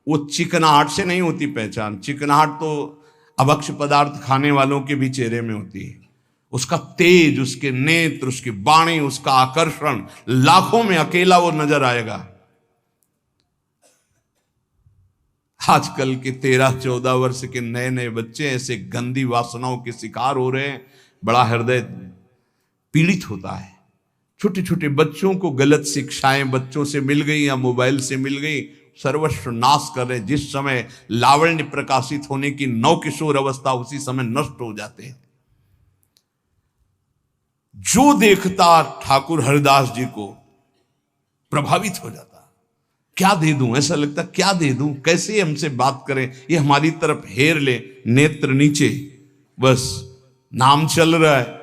वो चिकनाहट से नहीं होती पहचान, चिकनाहट तो अभक्ष पदार्थ खाने वालों के भी चेहरे में होती है। उसका तेज, उसके नेत्र, उसकी वाणी, उसका आकर्षण, लाखों में अकेला वो नजर आएगा। आजकल के 13-14 वर्ष के नए नए बच्चे ऐसे गंदी वासनाओं के शिकार हो रहे हैं, बड़ा हृदय पीड़ित होता है। छोटे छोटे बच्चों को गलत शिक्षाएं बच्चों से मिल गई या मोबाइल से मिल गई, सर्वस्व नाश कर रहे। जिस समय लावण्य प्रकाशित होने की नवकिशोर अवस्था, उसी समय नष्ट हो जाते हैं। जो देखता ठाकुर हरिदास जी को प्रभावित हो जाता, क्या दे दूं, ऐसा लगता क्या दे दूं, कैसे हमसे बात करें, ये हमारी तरफ हेर ले, नेत्र नीचे, बस नाम चल रहा है।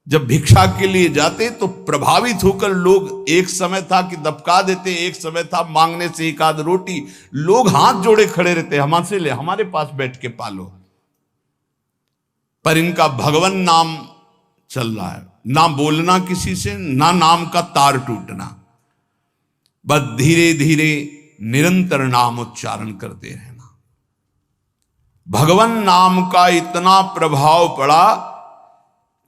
जब भिक्षा के लिए जाते तो प्रभावित होकर लोग, एक समय था कि दबका देते, एक समय था मांगने से एक आध रोटी, लोग हाथ जोड़े खड़े रहते, हमसे ले, हमारे पास बैठ के पालो। पर इनका भगवान नाम चल रहा है, ना बोलना किसी से, ना नाम का तार टूटना, बस धीरे धीरे निरंतर नाम उच्चारण करते रहना। भगवान नाम का इतना प्रभाव पड़ा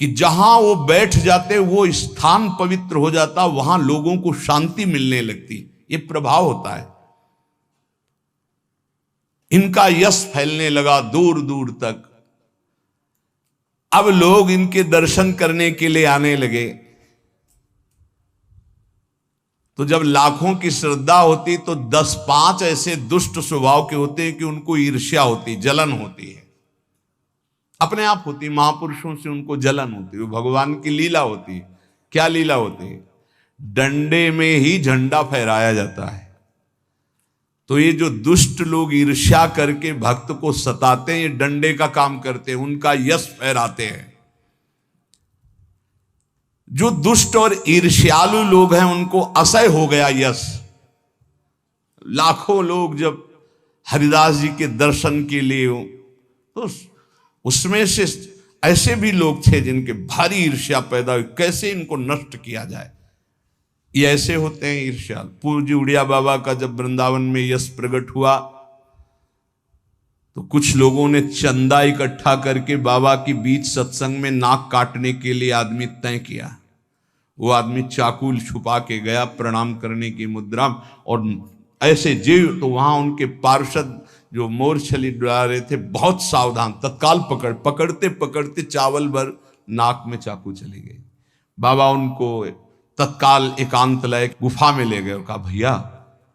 कि जहां वो बैठ जाते वो स्थान पवित्र हो जाता, वहां लोगों को शांति मिलने लगती। ये प्रभाव होता है। इनका यश फैलने लगा दूर दूर तक। अब लोग इनके दर्शन करने के लिए आने लगे। तो जब लाखों की श्रद्धा होती तो 10-5 ऐसे दुष्ट स्वभाव के होते हैं कि उनको ईर्ष्या होती, जलन होती है, अपने आप होती। महापुरुषों से उनको जलन होती है, वो भगवान की लीला होती है। क्या लीला होती है? डंडे में ही झंडा फहराया जाता है। तो ये जो दुष्ट लोग ईर्ष्या करके भक्त को सताते हैं, ये डंडे का काम करते हैं, उनका यश फहराते हैं। जो दुष्ट और ईर्ष्यालु लोग हैं उनको असह्य हो गया यश। लाखों लोग जब हरिदास जी के दर्शन के लिए हो, तो उसमें से ऐसे भी लोग थे जिनके भारी ईर्ष्या पैदा हुई, कैसे इनको नष्ट किया जाए। ये ऐसे होते हैं ईर्ष्याल। पूज्य उड़िया बाबा का जब वृंदावन में यश प्रकट हुआ तो कुछ लोगों ने चंदा इकट्ठा करके बाबा की बीच सत्संग में नाक काटने के लिए आदमी तय किया। वो आदमी चाकू छुपा के गया प्रणाम करने की मुद्रा, और ऐसे जीव तो वहां उनके पार्षद जो मोर छली डुला रहे थे बहुत सावधान, तत्काल पकड़ते पकड़ते चावल भर नाक में चाकू चली गई। बाबा उनको तत्काल एकांत लाए, गुफा में ले गए और कहा भैया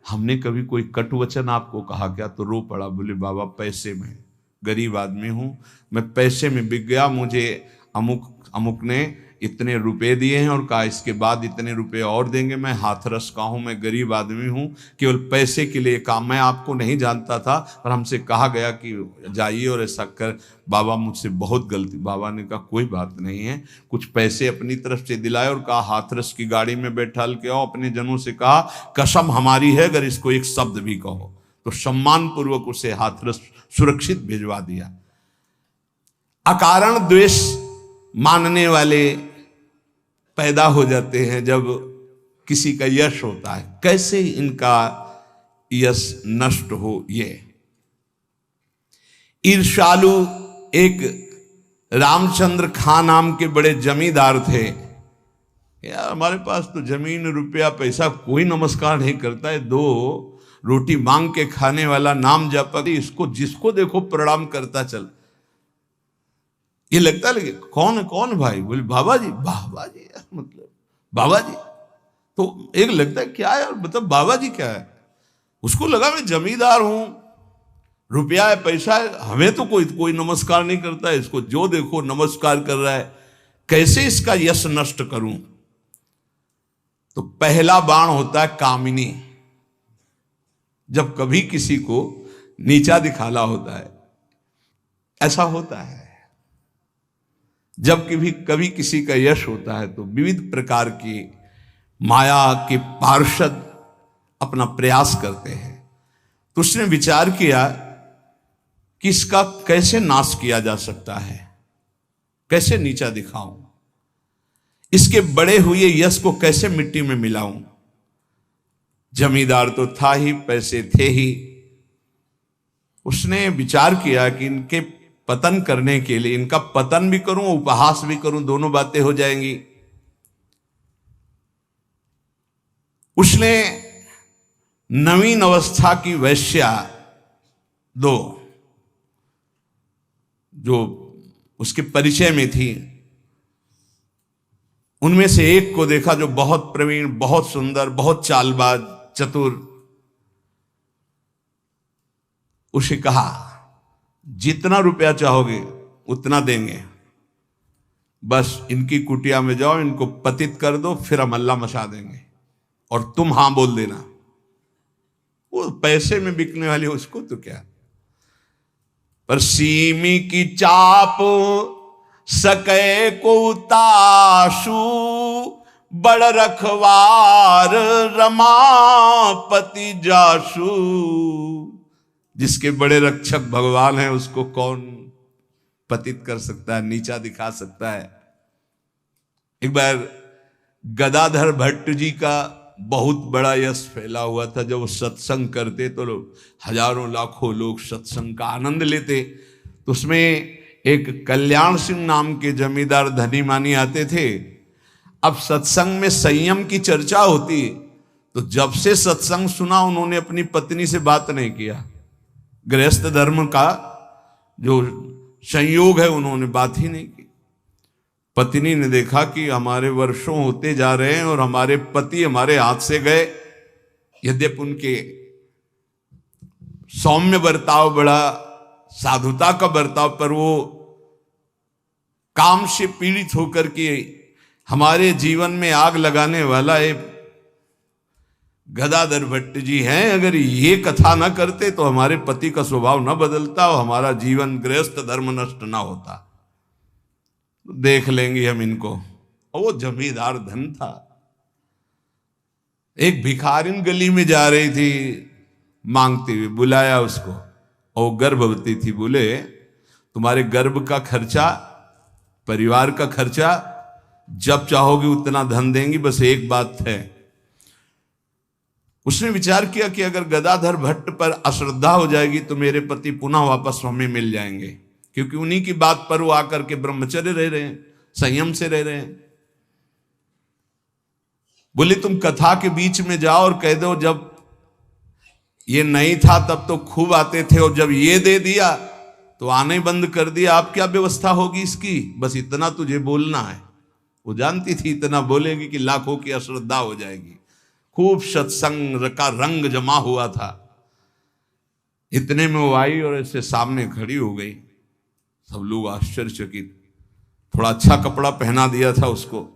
हमने कभी कोई कटु वचन आपको कहा क्या? तो रो पड़ा, बोले बाबा पैसे में, गरीब आदमी हूं मैं, पैसे में बिक गया, मुझे अमुक ने इतने रुपए दिए हैं और कहा इसके बाद इतने रुपए और देंगे, मैं हाथरस का हूं, मैं गरीब आदमी हूं, केवल पैसे के लिए काम, मैं आपको नहीं जानता था और हमसे कहा गया कि जाइए और ऐसा कर। बाबा मुझसे बहुत गलती। बाबा ने कहा कोई बात नहीं है, कुछ पैसे अपनी तरफ से दिलाए और कहा हाथरस की गाड़ी में बैठाल के आओ। अपने जनों से कहा कसम हमारी है अगर इसको एक शब्द भी कहो, तो सम्मान पूर्वक उसे हाथरस सुरक्षित भिजवा दिया। अकारण द्वेष मानने वाले पैदा हो जाते हैं जब किसी का यश होता है। कैसे इनका यश नष्ट हो? ये ईर्ष्यालु एक रामचंद्र खां नाम के बड़े जमींदार थे। यार हमारे पास तो जमीन रुपया पैसा कोई नमस्कार नहीं करता है, दो रोटी मांग के खाने वाला नाम जपक, इसको जिसको देखो प्रणाम करता चल। ये लगता लगे कौन भाई? बोले बाबा जी। बाबा जी मतलब बाबा जी तो एक लगता है क्या है, मतलब बाबा जी क्या है? उसको लगा मैं जमींदार हूं, रुपया है पैसा है, हमें तो कोई नमस्कार नहीं करता है, इसको जो देखो नमस्कार कर रहा है, कैसे इसका यश नष्ट करूं? तो पहला बाण होता है कामिनी। जब कभी किसी को नीचा दिखाना होता है, ऐसा होता है। जब कभी किसी का यश होता है तो विविध प्रकार की माया के पार्षद अपना प्रयास करते हैं। तो उसने विचार किया कि इसका कैसे नाश किया जा सकता है, कैसे नीचा दिखाऊं, इसके बड़े हुए यश को कैसे मिट्टी में मिलाऊं। जमींदार तो था ही, पैसे थे ही। उसने विचार किया कि इनके पतन करने के लिए, इनका पतन भी करूं उपहास भी करूं, दोनों बातें हो जाएंगी। उसने नवीन अवस्था की वैश्या दो जो उसके परिचय में थी, उनमें से एक को देखा जो बहुत प्रवीण, बहुत सुंदर, बहुत चालबाज, चतुर। उसे कहा जितना रुपया चाहोगे उतना देंगे, बस इनकी कुटिया में जाओ, इनको पतित कर दो, फिर हम अल्लाह मचा देंगे और तुम हां बोल देना। वो पैसे में बिकने वाली उसको तो क्या, पर सीमी की चाप सके को ताशु, बड़ रखवार रमापति जाशु। जिसके बड़े रक्षक भगवान है उसको कौन पतित कर सकता है, नीचा दिखा सकता है। एक बार गदाधर भट्ट जी का बहुत बड़ा यश फैला हुआ था। जब वो सत्संग करते तो लोग, हजारों लाखों लोग सत्संग का आनंद लेते। तो उसमें एक कल्याण सिंह नाम के जमींदार धनी मानी आते थे। अब सत्संग में संयम की चर्चा होती, तो जब से सत्संग सुना उन्होंने अपनी पत्नी से बात नहीं किया। गृहस्थ धर्म का जो संयोग है उन्होंने बात ही नहीं की। पत्नी ने देखा कि हमारे वर्षों होते जा रहे हैं और हमारे पति हमारे हाथ से गए। यद्यपि उनके सौम्य बर्ताव, बड़ा साधुता का बर्ताव, पर वो काम से पीड़ित होकर के हमारे जीवन में आग लगाने वाला एक गदाधर भट्ट जी हैं। अगर ये कथा ना करते तो हमारे पति का स्वभाव ना बदलता और हमारा जीवन गृहस्थ धर्म नष्ट ना होता। देख लेंगे हम इनको। और वो जमींदार धन था। एक भिखारिन गली में जा रही थी मांगती हुई, बुलाया उसको, और गर्भवती थी। बोले तुम्हारे गर्भ का खर्चा, परिवार का खर्चा जब चाहोगे उतना धन देंगी, बस एक बात है। उसने विचार किया कि अगर गदाधर भट्ट पर अश्रद्धा हो जाएगी तो मेरे पति पुनः वापस हमें मिल जाएंगे, क्योंकि उन्हीं की बात पर वो आकर के ब्रह्मचर्य रह रहे हैं, संयम से रह रहे हैं। बोले तुम कथा के बीच में जाओ और कह दो जब ये नहीं था तब तो खूब आते थे, और जब ये दे दिया तो आने बंद कर दिया। अब क्या व्यवस्था होगी इसकी? बस इतना तुझे बोलना है। वो जानती थी इतना बोलेगी कि लाखों की अश्रद्धा हो जाएगी। खूब सत्संग का रंग जमा हुआ था। इतने में वो आई और ऐसे सामने खड़ी हो गई। सब लोग आश्चर्यचकित। थोड़ा अच्छा कपड़ा पहना दिया था उसको।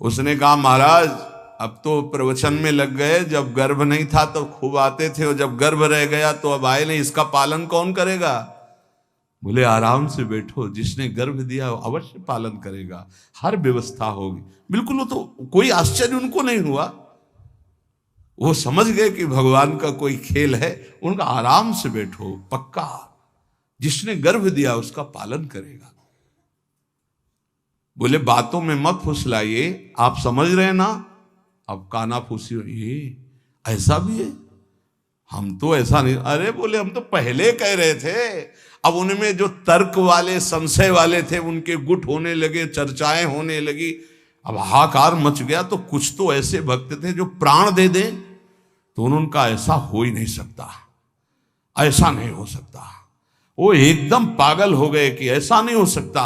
उसने कहा, महाराज अब तो प्रवचन में लग गए, जब गर्भ नहीं था तो खूब आते थे, और जब गर्भ रह गया तो अब आए नहीं, इसका पालन कौन करेगा? बोले, आराम से बैठो, जिसने गर्भ दिया अवश्य पालन करेगा, हर व्यवस्था होगी। बिल्कुल, वो तो कोई आश्चर्य उनको नहीं हुआ। वो समझ गए कि भगवान का कोई खेल है। उनका आराम से बैठो, पक्का जिसने गर्भ दिया उसका पालन करेगा। बोले, बातों में मत फुसलाइए, आप समझ रहे हैं ना? अब काना फूसी हो, ये ऐसा भी है? हम तो ऐसा नहीं। अरे बोले, हम तो पहले कह रहे थे। अब उनमें जो तर्क वाले, संशय वाले थे, उनके गुट होने लगे, चर्चाएं होने लगी, अब हाहाकार मच गया। तो कुछ तो ऐसे भक्त थे जो प्राण दे दें, तो उनका ऐसा हो ही नहीं सकता, ऐसा नहीं हो सकता। वो एकदम पागल हो गए कि ऐसा नहीं हो सकता।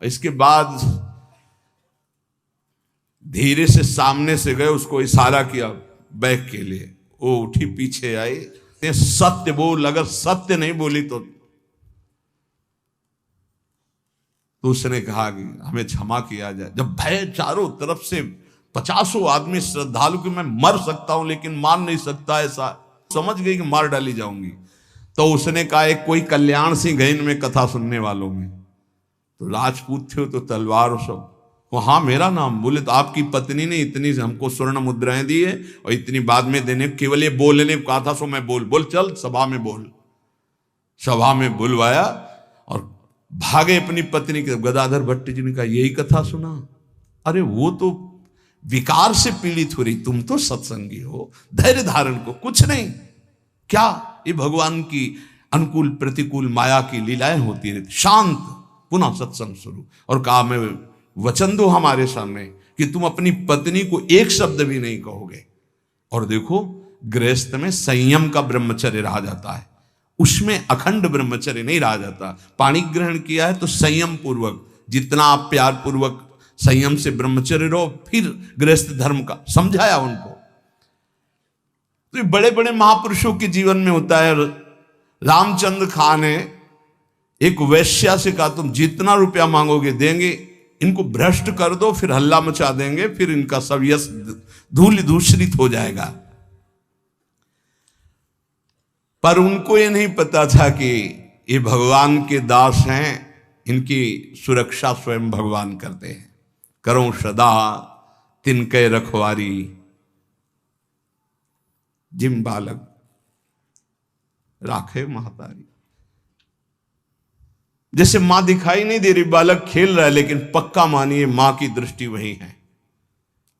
इसके बाद धीरे से सामने से गए, उसको इशारा किया बैग के लिए। वो उठी, पीछे आई। सत्य बोल, अगर सत्य नहीं बोली तो उसने कहा कि हमें क्षमा किया जाए। जब भय चारों तरफ से 50 आदमी श्रद्धालु कि मैं मर सकता हूं लेकिन मार नहीं सकता, ऐसा समझ गई कि मार डाली जाऊंगी। तो उसने कहा, एक कोई कल्याण सिंह है इनमें कथा सुनने वालों में, तो राजपूत थे तो तलवार और सब। वो, हाँ मेरा नाम। बोले, तो आपकी पत्नी ने इतनी हमको स्वर्ण मुद्राएं दी है और इतनी बाद में देने, केवल ये बोलने को कहा था, सो मैं बोल चल सभा में बोल। सभा में बुलवाया और भागे अपनी पत्नी के। गदाधर भट्ट जी ने कहा, यही कथा सुना? अरे वो तो विकार से पीड़ित हो रही, तुम तो सत्संगी हो, धैर्य धारण को कुछ नहीं। क्या ये भगवान की अनुकूल प्रतिकूल माया की लीलाएं होती रहती। शांत, पुनः सत्संग शुरू। और कहा, मैं वचन दो हमारे सामने कि तुम अपनी पत्नी को एक शब्द भी नहीं कहोगे। और देखो, गृहस्थ में संयम का ब्रह्मचर्य रहा जाता है, उसमें अखंड ब्रह्मचर्य नहीं रहा जाता। पाणी ग्रहण किया है तो संयम पूर्वक, जितना आप प्यार पूर्वक संयम से ब्रह्मचर्य रहो, फिर गृहस्थ धर्म का समझाया उनको। तो बड़े बड़े महापुरुषों के जीवन में होता है। रामचंद्र खान ने एक वैश्या से कहा, तुम जितना रुपया मांगोगे देंगे, इनको भ्रष्ट कर दो, फिर हल्ला मचा देंगे, फिर इनका सब यश धूल दूषित हो जाएगा। पर उनको ये नहीं पता था कि ये भगवान के दास हैं, इनकी सुरक्षा स्वयं भगवान करते हैं। करो सदा तिनके रखवारी, जिम बालक राखे महतारी। जैसे मां दिखाई नहीं दे रही, बालक खेल रहा है, लेकिन पक्का मानिए मां की दृष्टि वही है,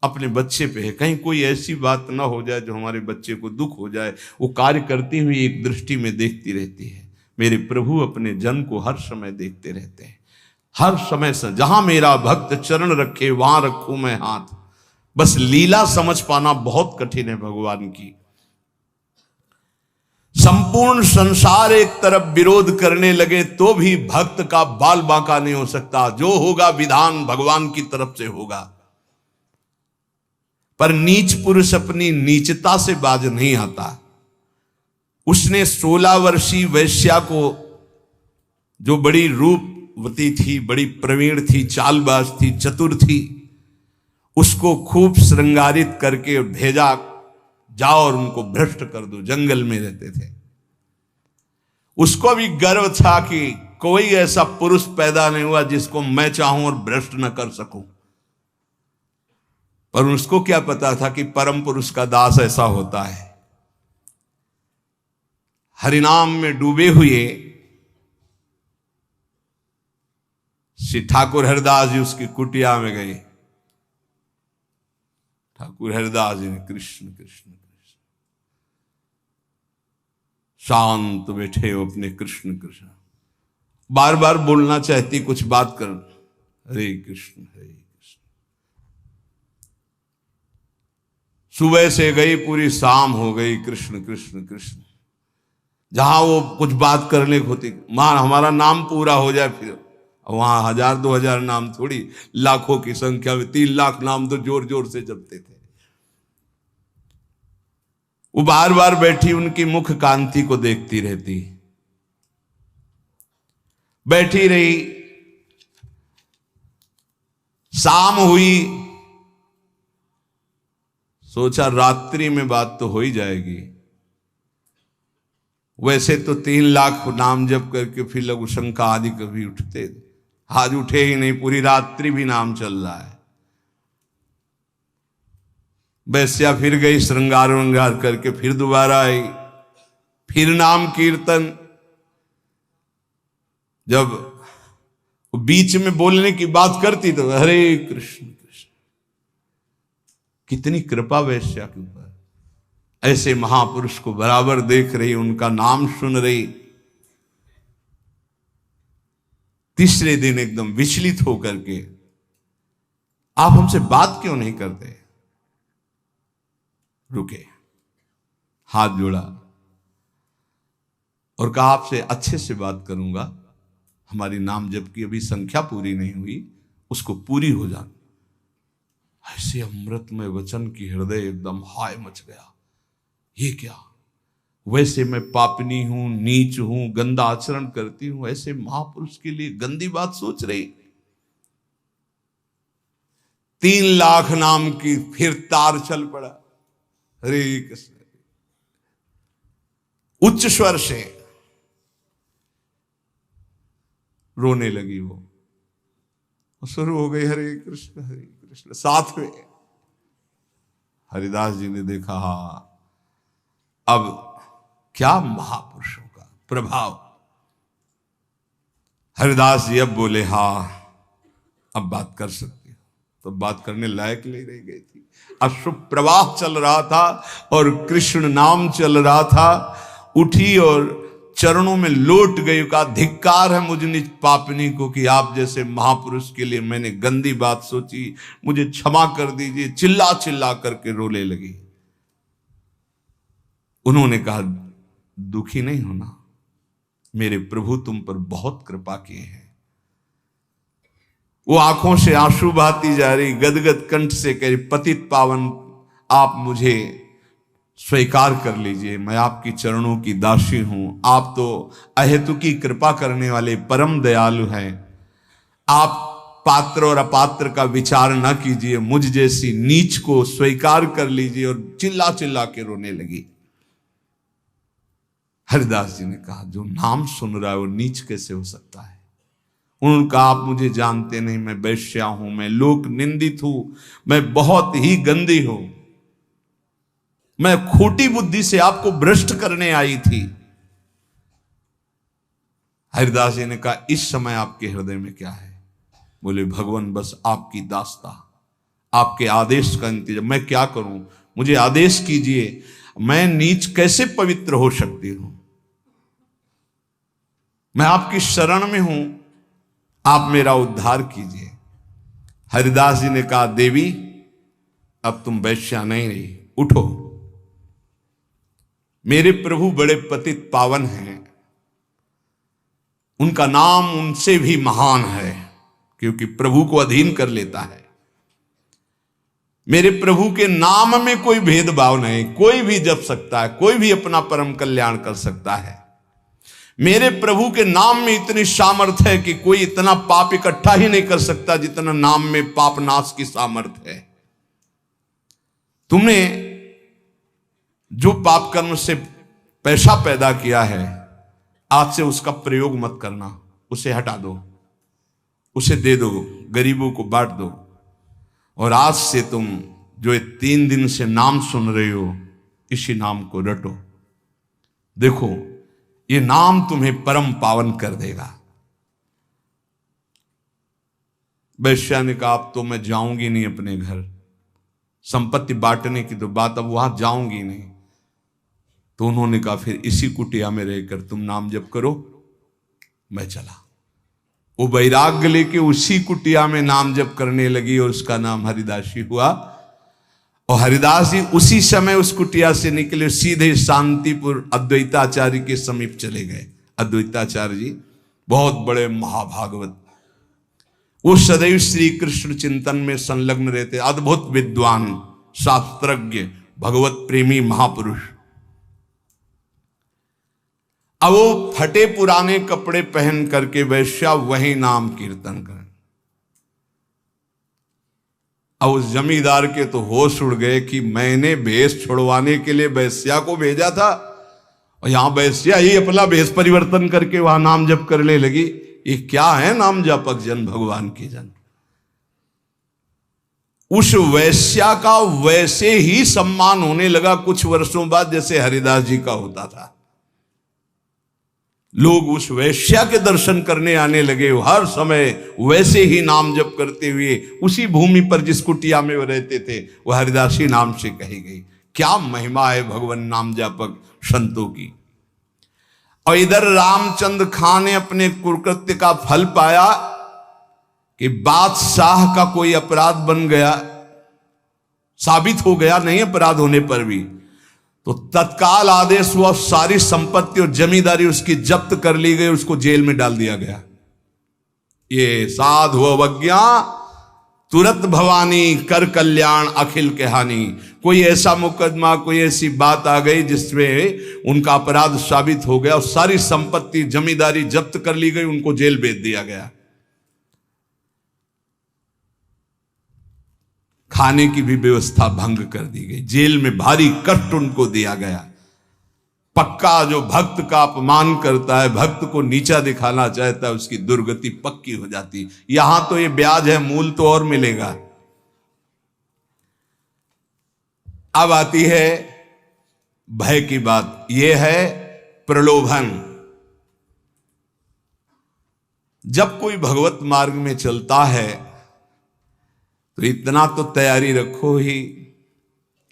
अपने बच्चे पे है। कहीं कोई ऐसी बात ना हो जाए जो हमारे बच्चे को दुख हो जाए। वो कार्य करती हुई एक दृष्टि में देखती रहती है। मेरे प्रभु अपने जन को हर समय देखते रहते हैं, हर समय से। जहां मेरा भक्त चरण रखे वहां रखूं मैं हाथ। बस लीला समझ पाना बहुत कठिन है भगवान की। संपूर्ण संसार एक तरफ विरोध करने लगे तो भी भक्त का बाल बांका नहीं हो सकता। जो होगा विधान भगवान की तरफ से होगा। पर नीच पुरुष अपनी नीचता से बाज नहीं आता। उसने 16 वर्षीय वैश्या को, जो बड़ी रूपवती थी, बड़ी प्रवीण थी, चालबाज थी, चतुर थी, उसको खूब श्रृंगारित करके भेजा, जाओ और उनको भ्रष्ट कर दो। जंगल में रहते थे। उसको भी गर्व था कि कोई ऐसा पुरुष पैदा नहीं हुआ जिसको मैं चाहूं और भ्रष्ट न कर सकूं। पर उसको क्या पता था कि परम पुरुष का दास ऐसा होता है। हरिनाम में डूबे हुए श्री ठाकुर हरिदास जी उसकी कुटिया में गए। ठाकुर हरिदास जी ने कृष्ण कृष्ण कृष्ण, शांत बैठे हो अपने कृष्ण कृष्ण, बार बार बोलना चाहती कुछ बात कर, हरे कृष्ण हरे कृष्ण। सुबह से गई पूरी शाम हो गई, कृष्ण कृष्ण कृष्ण। जहां वो कुछ बात करने को होती, मान हमारा नाम पूरा हो जाए, फिर वहां 1000-2000 नाम थोड़ी, लाखों की संख्या में 3 लाख नाम तो जोर जोर से जपते थे। वो बार बार बैठी उनकी मुख कांति को देखती रहती, बैठी रही। शाम हुई, सोचा रात्रि में बात तो हो ही जाएगी। वैसे तो 3 लाख नाम जप करके फिर लघु शंका आदि कभी उठते, आज उठे ही नहीं, पूरी रात्रि भी नाम चल रहा है। वैश्या फिर गई, श्रृंगार वंगार करके फिर दोबारा आई, फिर नाम कीर्तन। जब बीच में बोलने की बात करती तो हरे कृष्ण कृष्ण। कितनी कृपा वैश्या के ऊपर, ऐसे महापुरुष को बराबर देख रही, उनका नाम सुन रही। तीसरे दिन एकदम विचलित होकर के, आप हमसे बात क्यों नहीं करते? रुके, हाथ जोड़ा और कहा आपसे अच्छे से बात करूंगा, हमारी नाम जप की अभी संख्या पूरी नहीं हुई, उसको पूरी हो जाए। ऐसे अमृतमय वचन की हृदय एकदम हाय मच गया। ये क्या, वैसे मैं पापनी हूं, नीच हूं, गंदा आचरण करती हूं, ऐसे महापुरुष के लिए गंदी बात सोच रही। 3 लाख नाम की फिर तार चल पड़ा, हरे कृष्ण। उच्च स्वर से रोने लगी वो, शुरू हो गई हरे कृष्ण हरे कृष्ण। साथ में हरिदास जी ने देखा, हा अब क्या महापुरुषों का प्रभाव। हरिदास जी अब बोले, हा अब बात कर सकती हो। तो बात करने लायक नहीं रह गई थी। अश्रु प्रवाह चल रहा था और कृष्ण नाम चल रहा था। उठी और चरणों में लौट गई, का धिक्कार है मुझ निज पापनी को कि आप जैसे महापुरुष के लिए मैंने गंदी बात सोची, मुझे क्षमा कर दीजिए। चिल्ला चिल्ला करके रोने लगी। उन्होंने कहा, दुखी नहीं होना, मेरे प्रभु तुम पर बहुत कृपा किए हैं। वो आंखों से आंसू बहाती जा रही, गदगद कंठ से कह रही, पतित पावन आप मुझे स्वीकार कर लीजिए, मैं आपकी चरणों की दासी हूं। आप तो अहेतुकी कृपा करने वाले परम दयालु हैं। आप पात्र और अपात्र का विचार न कीजिए, मुझ जैसी नीच को स्वीकार कर लीजिए। और चिल्ला चिल्ला के रोने लगी। हरिदास जी ने कहा, जो नाम सुन रहा है वो नीच कैसे हो सकता है? उन्होंने कहा, आप मुझे जानते नहीं, मैं वैश्या हूं, मैं लोक निंदित हूं, मैं बहुत ही गंदी हूं, मैं खोटी बुद्धि से आपको भ्रष्ट करने आई थी। हरिदास जी ने कहा, इस समय आपके हृदय में क्या है? बोले, भगवान बस आपकी दास्ता, आपके आदेश का इंतजार। मैं क्या करूं, मुझे आदेश कीजिए, मैं नीच कैसे पवित्र हो सकती हूं? मैं आपकी शरण में हूं, आप मेरा उद्धार कीजिए। हरिदास जी ने कहा, देवी अब तुम वैश्या नहीं रही, उठो। मेरे प्रभु बड़े पतित पावन हैं, उनका नाम उनसे भी महान है, क्योंकि प्रभु को अधीन कर लेता है। मेरे प्रभु के नाम में कोई भेदभाव नहीं, कोई भी जप सकता है, कोई भी अपना परम कल्याण कर सकता है। मेरे प्रभु के नाम में इतनी सामर्थ्य है कि कोई इतना पाप इकट्ठा ही नहीं कर सकता जितना नाम में पाप नाश की सामर्थ्य है। तुमने जो पाप कर्म से पैसा पैदा किया है, आज से उसका प्रयोग मत करना, उसे हटा दो, उसे दे दो, गरीबों को बांट दो। और आज से तुम जो ये 3 दिन से नाम सुन रहे हो, इसी नाम को रटो। देखो, ये नाम तुम्हें परम पावन कर देगा। वैश्या ने कहा, अब तो मैं जाऊंगी नहीं अपने घर, संपत्ति बांटने की तो बात, अब वहां जाऊंगी नहीं। तो उन्होंने कहा, फिर इसी कुटिया में रहकर तुम नाम जप करो, मैं चला। वो वैराग्य लेके उसी कुटिया में नाम जप करने लगी और उसका नाम हरिदासी हुआ। और हरिदास जी उसी समय उस कुटिया से निकले, सीधे शांतिपुर अद्वैताचार्य के समीप चले गए। अद्वैताचार्य जी बहुत बड़े महाभागवत, वो सदैव श्री कृष्ण चिंतन में संलग्न रहते, अद्भुत विद्वान, शास्त्रज्ञ, भगवत प्रेमी महापुरुष। अब वो फटे पुराने कपड़े पहन करके वैश्या वही नाम कीर्तन करें। अब उस जमींदार के तो होश उड़ गए कि मैंने भेष छुड़वाने के लिए वैश्या को भेजा था और यहां वैश्या ही अपना भेष परिवर्तन करके वहां नाम जप करने लगी। ये क्या है नाम जापक जन, भगवान के जन। उस वैश्या का वैसे ही सम्मान होने लगा कुछ वर्षों बाद जैसे हरिदास जी का होता था। लोग उस वैश्या के दर्शन करने आने लगे, हर समय वैसे ही नाम जप करते हुए उसी भूमि पर जिस कुटिया में वो रहते थे वह हरिदासी नाम से कही गई। क्या महिमा है भगवान नाम जापक संतों की। और इधर रामचंद्र खां ने अपने कुकृत्य का फल पाया कि बादशाह का कोई अपराध बन गया, साबित हो गया नहीं अपराध होने पर भी, तो तत्काल आदेश हुआ, सारी संपत्ति और जमींदारी उसकी जब्त कर ली गई, उसको जेल में डाल दिया गया। ये साधु अवज्ञा तुरंत भवानी, कर कल्याण अखिल के हानि। कोई ऐसा मुकदमा, कोई ऐसी बात आ गई जिसमें उनका अपराध साबित हो गया और सारी संपत्ति जमींदारी जब्त कर ली गई, उनको जेल भेज दिया गया। खाने की भी व्यवस्था भंग कर दी गई, जेल में भारी कष्ट उनको दिया गया। पक्का जो भक्त का अपमान करता है, भक्त को नीचा दिखाना चाहता है, उसकी दुर्गति पक्की हो जाती। यहां तो ये ब्याज है, मूल तो और मिलेगा। अब आती है भय की बात, यह है प्रलोभन। जब कोई भगवत मार्ग में चलता है तो इतना तो तैयारी रखो ही,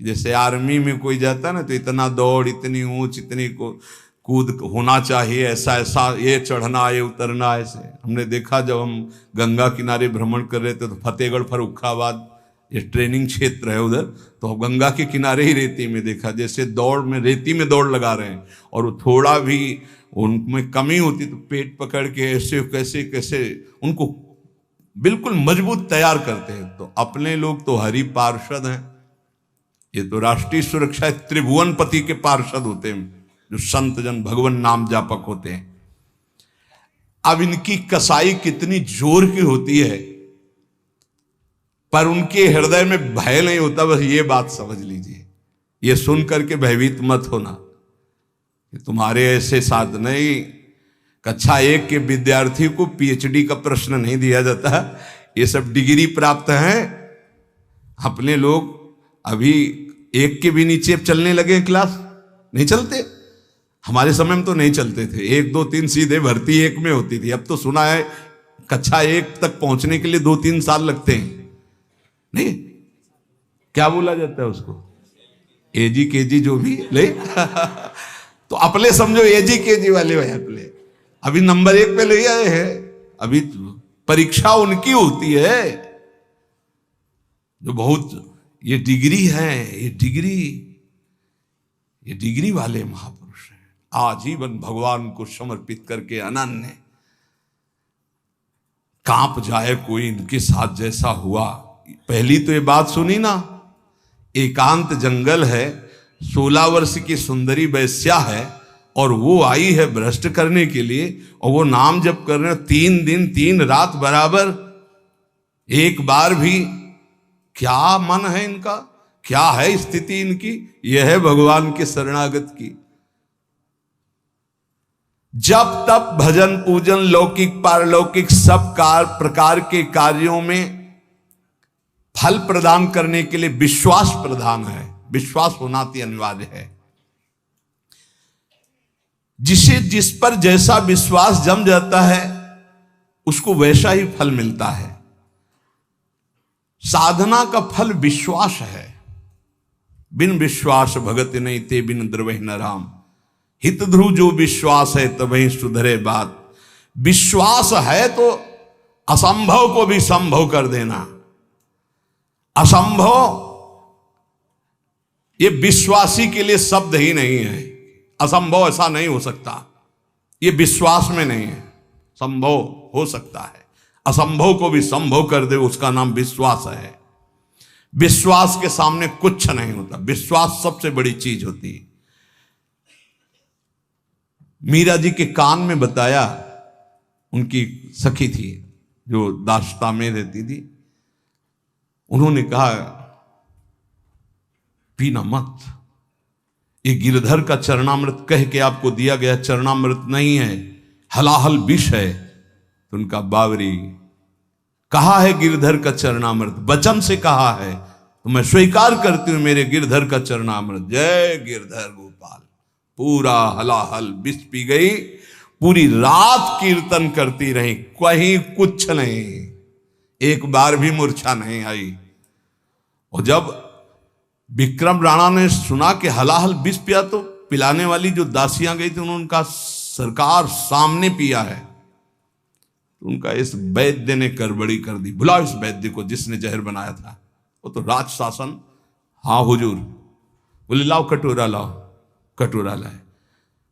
जैसे आर्मी में कोई जाता है ना, तो इतना दौड़, इतनी ऊंच, इतनी को कूद होना चाहिए, ऐसा ऐसा, ये चढ़ना, ये उतरना। ऐसे हमने देखा जब हम गंगा किनारे भ्रमण कर रहे थे तो फतेहगढ़ फर्रुखाबाद ये ट्रेनिंग क्षेत्र है उधर, तो गंगा के किनारे ही रेती में देखा, जैसे दौड़ में रेती में दौड़ लगा रहे हैं और वो थोड़ा भी उनमें कमी होती तो पेट पकड़ के ऐसे कैसे कैसे उनको बिल्कुल मजबूत तैयार करते हैं। तो अपने लोग तो हरि पार्षद हैं, ये तो राष्ट्रीय सुरक्षा त्रिभुवनपति के पार्षद होते हैं, जो संत जन भगवान नाम जापक होते हैं। अब इनकी कसाई कितनी जोर की होती है, पर उनके हृदय में भय नहीं होता, बस ये बात समझ लीजिए। ये सुन करके भयभीत मत होना कि तुम्हारे ऐसे साथ नहीं। कक्षा 1 के विद्यार्थी को पीएचडी का प्रश्न नहीं दिया जाता, ये सब डिग्री प्राप्त हैं। अपने लोग अभी 1 के भी नीचे चलने लगे क्लास, नहीं चलते। हमारे समय में तो नहीं चलते थे, 1 2 3 सीधे भर्ती 1 में होती थी। अब तो सुना है कक्षा 1 तक पहुंचने के लिए 2-3 साल लगते हैं। नहीं, क्या बोला जाता है उसको, एजी केजी जो भी ले तो अपने समझो एजी केजी वाले भाई अपने अभी नंबर 1 पे ले आए हैं। अभी परीक्षा उनकी होती है जो बहुत, ये डिग्री है, ये डिग्री वाले महापुरुष हैं, आजीवन भगवान को समर्पित करके अनन्य। कांप जाए कोई इनके साथ जैसा हुआ। पहली तो ये बात सुनी ना, एकांत जंगल है, 16 वर्ष की सुंदरी वैश्या है और वो आई है भ्रष्ट करने के लिए, और वो नाम जप कर रहे हैं 3 दिन 3 रात बराबर, एक बार भी। क्या मन है इनका, क्या है स्थिति इनकी। यह है भगवान के शरणागत की। जब तब भजन पूजन लौकिक पारलौकिक सब प्रकार के कार्यों में फल प्रदान करने के लिए विश्वास प्रधान है, विश्वास होना अति अनिवार्य है। जिस पर जैसा विश्वास जम जाता है उसको वैसा ही फल मिलता है। साधना का फल विश्वास है। बिन विश्वास भगत नहीं ते बिन द्रवहि न राम, हित ध्रुव जो विश्वास है तबहि सुधरे बात। विश्वास है तो असंभव को भी संभव कर देना। असंभव ये विश्वासी के लिए शब्द ही नहीं है। असंभव ऐसा नहीं हो सकता, ये विश्वास में नहीं है। संभव हो सकता है, असंभव को भी संभव कर दे, उसका नाम विश्वास है। विश्वास के सामने कुछ नहीं होता, विश्वास सबसे बड़ी चीज होती है। मीरा जी के कान में बताया, उनकी सखी थी जो दास्ता में रहती थी, उन्होंने कहा पीना मत, ये गिरधर का चरणामृत कह के आपको दिया गया चरणामृत नहीं है, हलाहल विष है। तो उनका बावरी, कहा है गिरधर का चरणामृत, वचन से कहा है, तो मैं स्वीकार करती हूं मेरे गिरधर का चरणामृत। जय गिरधर गोपाल। पूरा हलाहल विष पी गई, पूरी रात कीर्तन करती रही, कहीं कुछ नहीं, एक बार भी मूर्छा नहीं आई। और जब विक्रम राणा ने सुना कि हलाहल विष पिया, तो पिलाने वाली जो दासियां गई थी उन्होंने उनका सरकार सामने पिया है। तो उनका इस वैद्य ने गड़बड़ी कर दी, बुलाओ इस वैद्य को जिसने जहर बनाया था। वो तो राज शासन। हाँ हुजूर। बोले लाओ कटोरा, लाओ कटोरा लाए।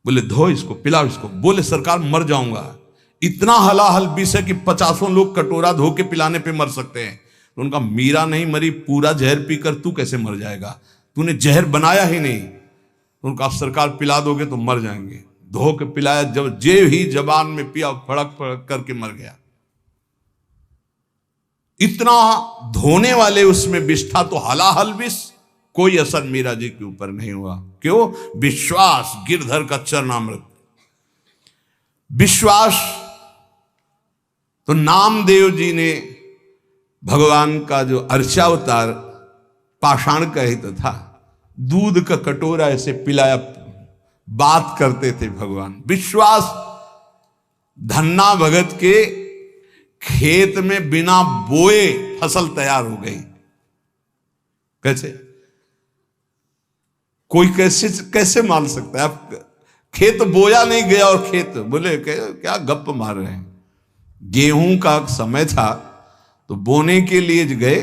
बोले धो इसको, पिलाओ इसको। बोले सरकार मर जाऊंगा, इतना हलाहल विष है कि 50 लोग कटोरा धो के पिलाने पे मर सकते हैं। तो उनका मीरा नहीं मरी, पूरा जहर पीकर तू कैसे मर जाएगा, तूने जहर बनाया ही नहीं। तो उनका सरकार पिला दोगे तो मर जाएंगे। धो के पिलाया, जब जे ही जबान में पिया, फड़क फड़क करके मर गया। इतना धोने वाले उसमें विष था, तो हलाहल विष, कोई असर मीरा जी के ऊपर नहीं हुआ। क्यों? विश्वास, गिरधर का चरणामृत, विश्वास। तो नामदेव जी ने भगवान का जो अर्चावतार पाषाण का हित था, दूध का कटोरा ऐसे पिलाया, बात करते थे भगवान। विश्वास। धन्ना भगत के खेत में बिना बोए फसल तैयार हो गई। कैसे? कोई कैसे कैसे मान सकता है? आप खेत बोया नहीं गया और खेत, बोले क्या गप मार रहे हैं। गेहूं का समय था तो बोने के लिए गए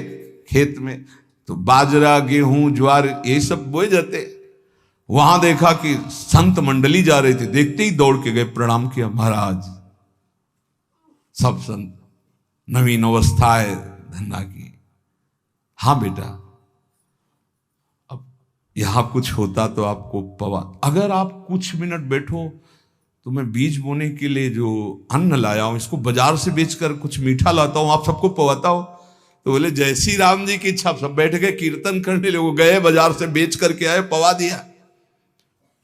खेत में, तो बाजरा, गेहूं, ज्वार यही सब बोए जाते। वहां देखा कि संत मंडली जा रही थी, देखते ही दौड़ के गए, प्रणाम किया, महाराज। सब संत, नवीन अवस्था है धन्ना की। हाँ बेटा, अब यहां कुछ होता तो आपको पवा, अगर आप कुछ मिनट बैठो तो मैं बीज बोने के लिए जो अन्न लाया हूं, इसको बाजार से बेचकर कुछ मीठा लाता हूं, आप सबको पवाता हूं। तो बोले जय श्री राम जी की इच्छा। सब बैठ गए कीर्तन करने, लोग गए बाजार से बेच करके आए, पवा दिया।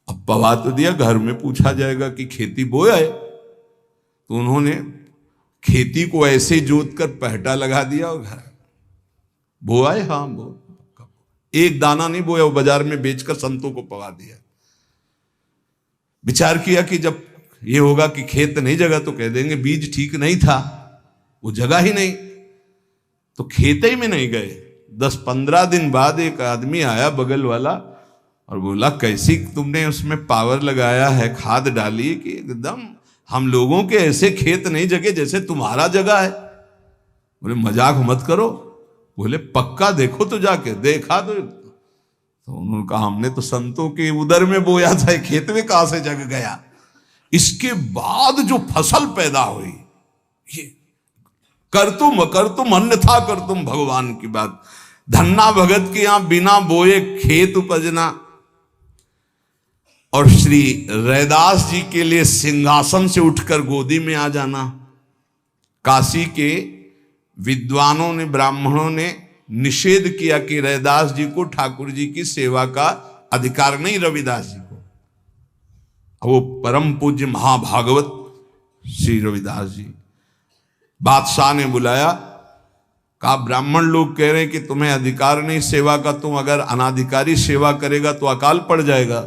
अब पवा तो दिया, घर में पूछा जाएगा कि खेती बोया है, तो उन्होंने खेती को ऐसे जोत कर पहटा लगा दिया और घर बोआ है। हाँ बो, एक दाना नहीं बोया, वो बाजार में बेचकर संतों को पवा दिया। विचार किया कि जब ये होगा कि खेत नहीं जगा तो कह देंगे बीज ठीक नहीं था, वो जगह ही नहीं, तो खेत ही में नहीं गए। 10-15 दिन बाद एक आदमी आया बगल वाला और बोला कैसी तुमने उसमें पावर लगाया है, खाद डाली कि एकदम हम लोगों के ऐसे खेत नहीं जगे जैसे तुम्हारा जगह है। बोले मजाक मत करो। बोले पक्का देखो तो जाके। देखा तो उन्होंने कहा हमने तो संतों के उदर में बोया था, खेत में कहां से जग गया। इसके बाद जो फसल पैदा हुई, ये कर तुम अन्यथा कर तुम भगवान की बात। धन्ना भगत के यहां बिना बोए खेत उपजना, और श्री रैदास जी के लिए सिंहासन से उठकर गोदी में आ जाना। काशी के विद्वानों ने, ब्राह्मणों ने निषेध किया कि रैदास जी को ठाकुर जी की सेवा का अधिकार नहीं, रविदास जी को। वो परम पूज्य महाभागवत श्री रविदास जी, बादशाह ने बुलाया, कहा ब्राह्मण लोग कह रहे हैं कि तुम्हें अधिकार नहीं सेवा का, तुम अगर अनाधिकारी सेवा करेगा तो अकाल पड़ जाएगा।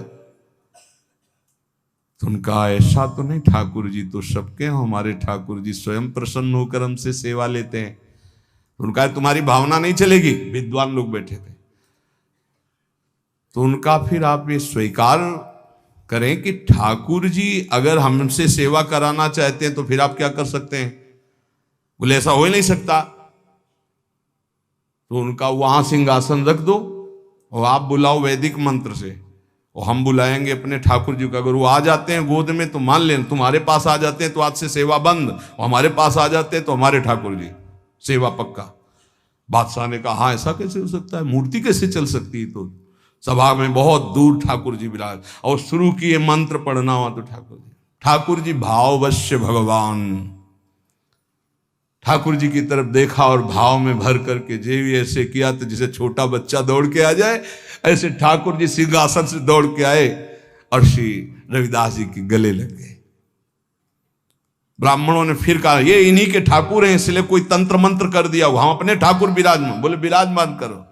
तो उनका ऐसा तो नहीं, ठाकुर जी तो सबके, हमारे ठाकुर जी स्वयं प्रसन्न होकर हमसे सेवा लेते हैं। तो उनका तुम्हारी भावना नहीं चलेगी। विद्वान लोग बैठे थे, तो उनका फिर आप ये स्वीकार करें कि ठाकुर जी अगर हमसे सेवा कराना चाहते हैं तो फिर आप क्या कर सकते हैं। बोले ऐसा हो ही नहीं सकता। तो उनका वहां सिंहासन रख दो, और आप बुलाओ वैदिक मंत्र से, और हम बुलाएंगे अपने ठाकुर जी को। अगर वो आ जाते हैं गोद में तो मान लें, तुम्हारे पास आ जाते हैं तो आज से सेवा बंद, और हमारे पास आ जाते हैं तो हमारे ठाकुर जी सेवा पक्का। बादशाह ने कहा हाँ ऐसा कैसे हो सकता है, मूर्ति कैसे चल सकती है। तो सभा में बहुत दूर ठाकुर जी विराज, और शुरू किए मंत्र पढ़ना हुआ तो ठाकुर जी भाववश्य भगवान, ठाकुर जी की तरफ देखा और भाव में भर करके जेवी ऐसे किया तो जैसे छोटा बच्चा दौड़ के आ जाए, ऐसे ठाकुर जी सिंहासन से दौड़ के आए और श्री रविदास जी के गले लग गए। ब्राह्मणों ने फिर कहा ये इन्हीं के ठाकुर हैं, इसलिए कोई तंत्र मंत्र कर दिया, हम अपने ठाकुर विराजमान। बोले विराजमान करो,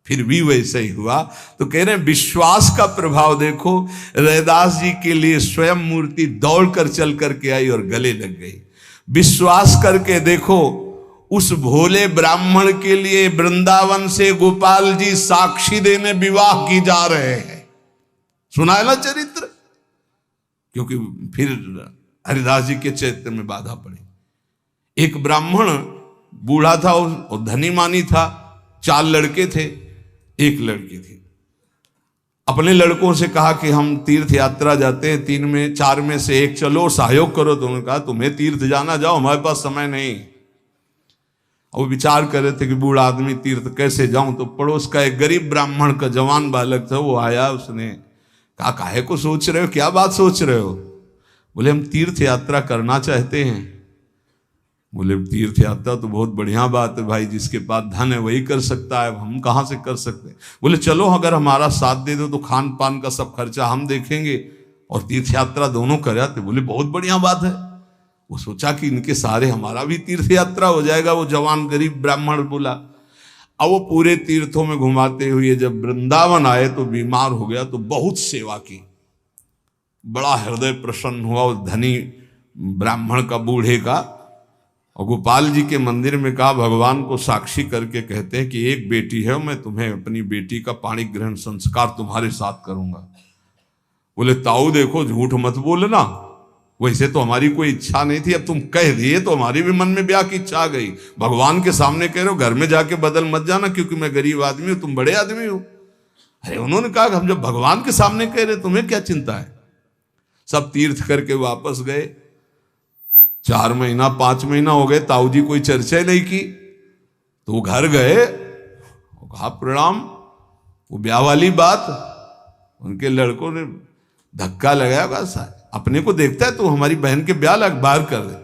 फिर भी वैसे ही हुआ। तो कह रहे हैं विश्वास का प्रभाव देखो, रविदास जी के लिए स्वयं मूर्ति दौड़ कर चल करके आई और गले लग गई। विश्वास करके देखो, उस भोले ब्राह्मण के लिए वृंदावन से गोपाल जी साक्षी देने विवाह की जा रहे हैं। सुना है ना चरित्र, क्योंकि फिर हरिदास जी के चैत्य में बाधा पड़ी। एक ब्राह्मण बूढ़ा था और धनी मानी था, 4 लड़के थे, 1 लड़की थी। अपने लड़कों से कहा कि हम तीर्थ यात्रा जाते हैं, 3 में 4 में से 1 चलो, सहयोग करो। तो उन्होंने कहा तुम्हें तीर्थ जाना जाओ, हमारे पास समय नहीं। और विचार कर रहे थे कि बूढ़ा आदमी तीर्थ कैसे जाऊं। तो पड़ोस का एक गरीब ब्राह्मण का जवान बालक था, वो आया, उसने कहा काहे को सोच रहे हो, क्या बात सोच रहे हो। बोले हम तीर्थ यात्रा करना चाहते हैं। बोले तीर्थ यात्रा तो बहुत बढ़िया बात है भाई, जिसके पास धन है वही कर सकता है, हम कहाँ से कर सकते हैं। बोले चलो अगर हमारा साथ दे दो तो खान पान का सब खर्चा हम देखेंगे और तीर्थ यात्रा दोनों कर आते। बोले बहुत बढ़िया बात है। वो सोचा कि इनके सारे हमारा भी तीर्थ यात्रा हो जाएगा। वो जवान गरीब ब्राह्मण बोला। अब वो पूरे तीर्थों में घुमाते हुए जब वृंदावन आए तो बीमार हो गया, तो बहुत सेवा की, बड़ा हृदय प्रसन्न हुआ उस धनी ब्राह्मण का, बूढ़े का। और गोपाल जी के मंदिर में कहा भगवान को साक्षी करके कहते हैं कि एक बेटी है, मैं तुम्हें अपनी बेटी का पाणी ग्रहण संस्कार तुम्हारे साथ करूंगा। बोले ताऊ देखो झूठ मत बोलना, वैसे तो हमारी कोई इच्छा नहीं थी, अब तुम कह दिए तो हमारी भी मन में ब्याह की इच्छा आ गई। भगवान के सामने कह रहे हो, घर में जाके बदल मत जाना, क्योंकि मैं गरीब आदमी हूं, तुम बड़े आदमी हो। अरे उन्होंने कहा हम जब भगवान के सामने कह रहे तुम्हें क्या चिंता है। सब तीर्थ करके वापस गए। 4 महीना 5 महीना हो गए, ताऊ जी कोई चर्चा नहीं की। तो वो घर गए, कहा प्रणाम। वो ब्याह वाली बात, उनके लड़कों ने धक्का लगाया, बस अपने को देखता है तो हमारी बहन के ब्याह बाहर कर दे।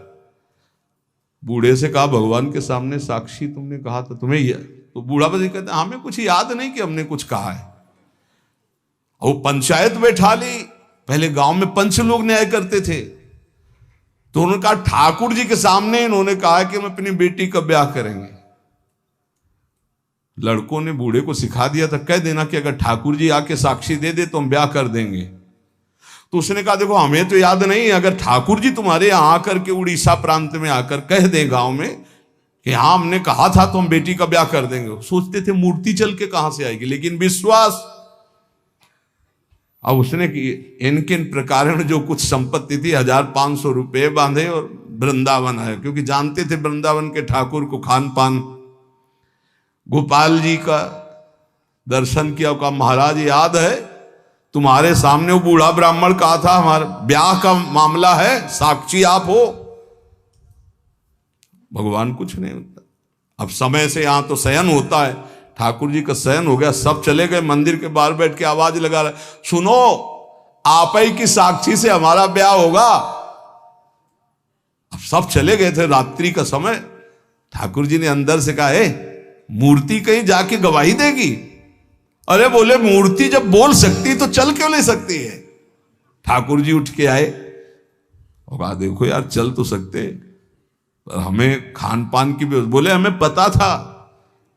बूढ़े से कहा भगवान के सामने साक्षी तुमने कहा था, तुम्हें तो बूढ़ा बस कहता है हमें कुछ याद नहीं कि हमने कुछ कहा है। और वो पंचायत बैठा ली। पहले गांव में पंच लोग न्याय करते थे, तो उन्होंने कहा ठाकुर जी के सामने इन्होंने कहा कि हम अपनी बेटी का ब्याह करेंगे। लड़कों ने बूढ़े को सिखा दिया था, कह देना कि अगर ठाकुर जी आके साक्षी दे दे तो हम ब्याह कर देंगे। तो उसने कहा देखो हमें तो याद नहीं, अगर ठाकुर जी तुम्हारे यहां आकर के उड़ीसा प्रांत में आकर कह दें गांव में कि हाँ हमने कहा था तो हम बेटी का ब्याह कर देंगे। सोचते थे मूर्ति चल के कहां से आएगी, लेकिन विश्वास। अब उसने इनके प्रकार जो कुछ संपत्ति थी 1500 रुपये बांधे और वृंदावन आए, क्योंकि जानते थे वृंदावन के ठाकुर को खान पान। गोपाल जी का दर्शन किया, कहा महाराज याद है तुम्हारे सामने वो बूढ़ा ब्राह्मण कहा था हमारा ब्याह का मामला है, साक्षी आप हो। भगवान कुछ नहीं होता। अब समय से यहां तो शयन होता है, ठाकुर जी का शयन हो गया, सब चले गए। मंदिर के बाहर बैठ के आवाज लगा रहा, सुनो आप ही की साक्षी से हमारा ब्याह होगा। अब सब चले गए थे, रात्रि का समय। ठाकुर जी ने अंदर से कहा मूर्ति कहीं जाके गवाही देगी। अरे बोले मूर्ति जब बोल सकती तो चल क्यों नहीं सकती है। ठाकुर जी उठ के आए और कहा देखो यार चल तो सकते, पर हमें खान पान की भी। बोले हमें पता था,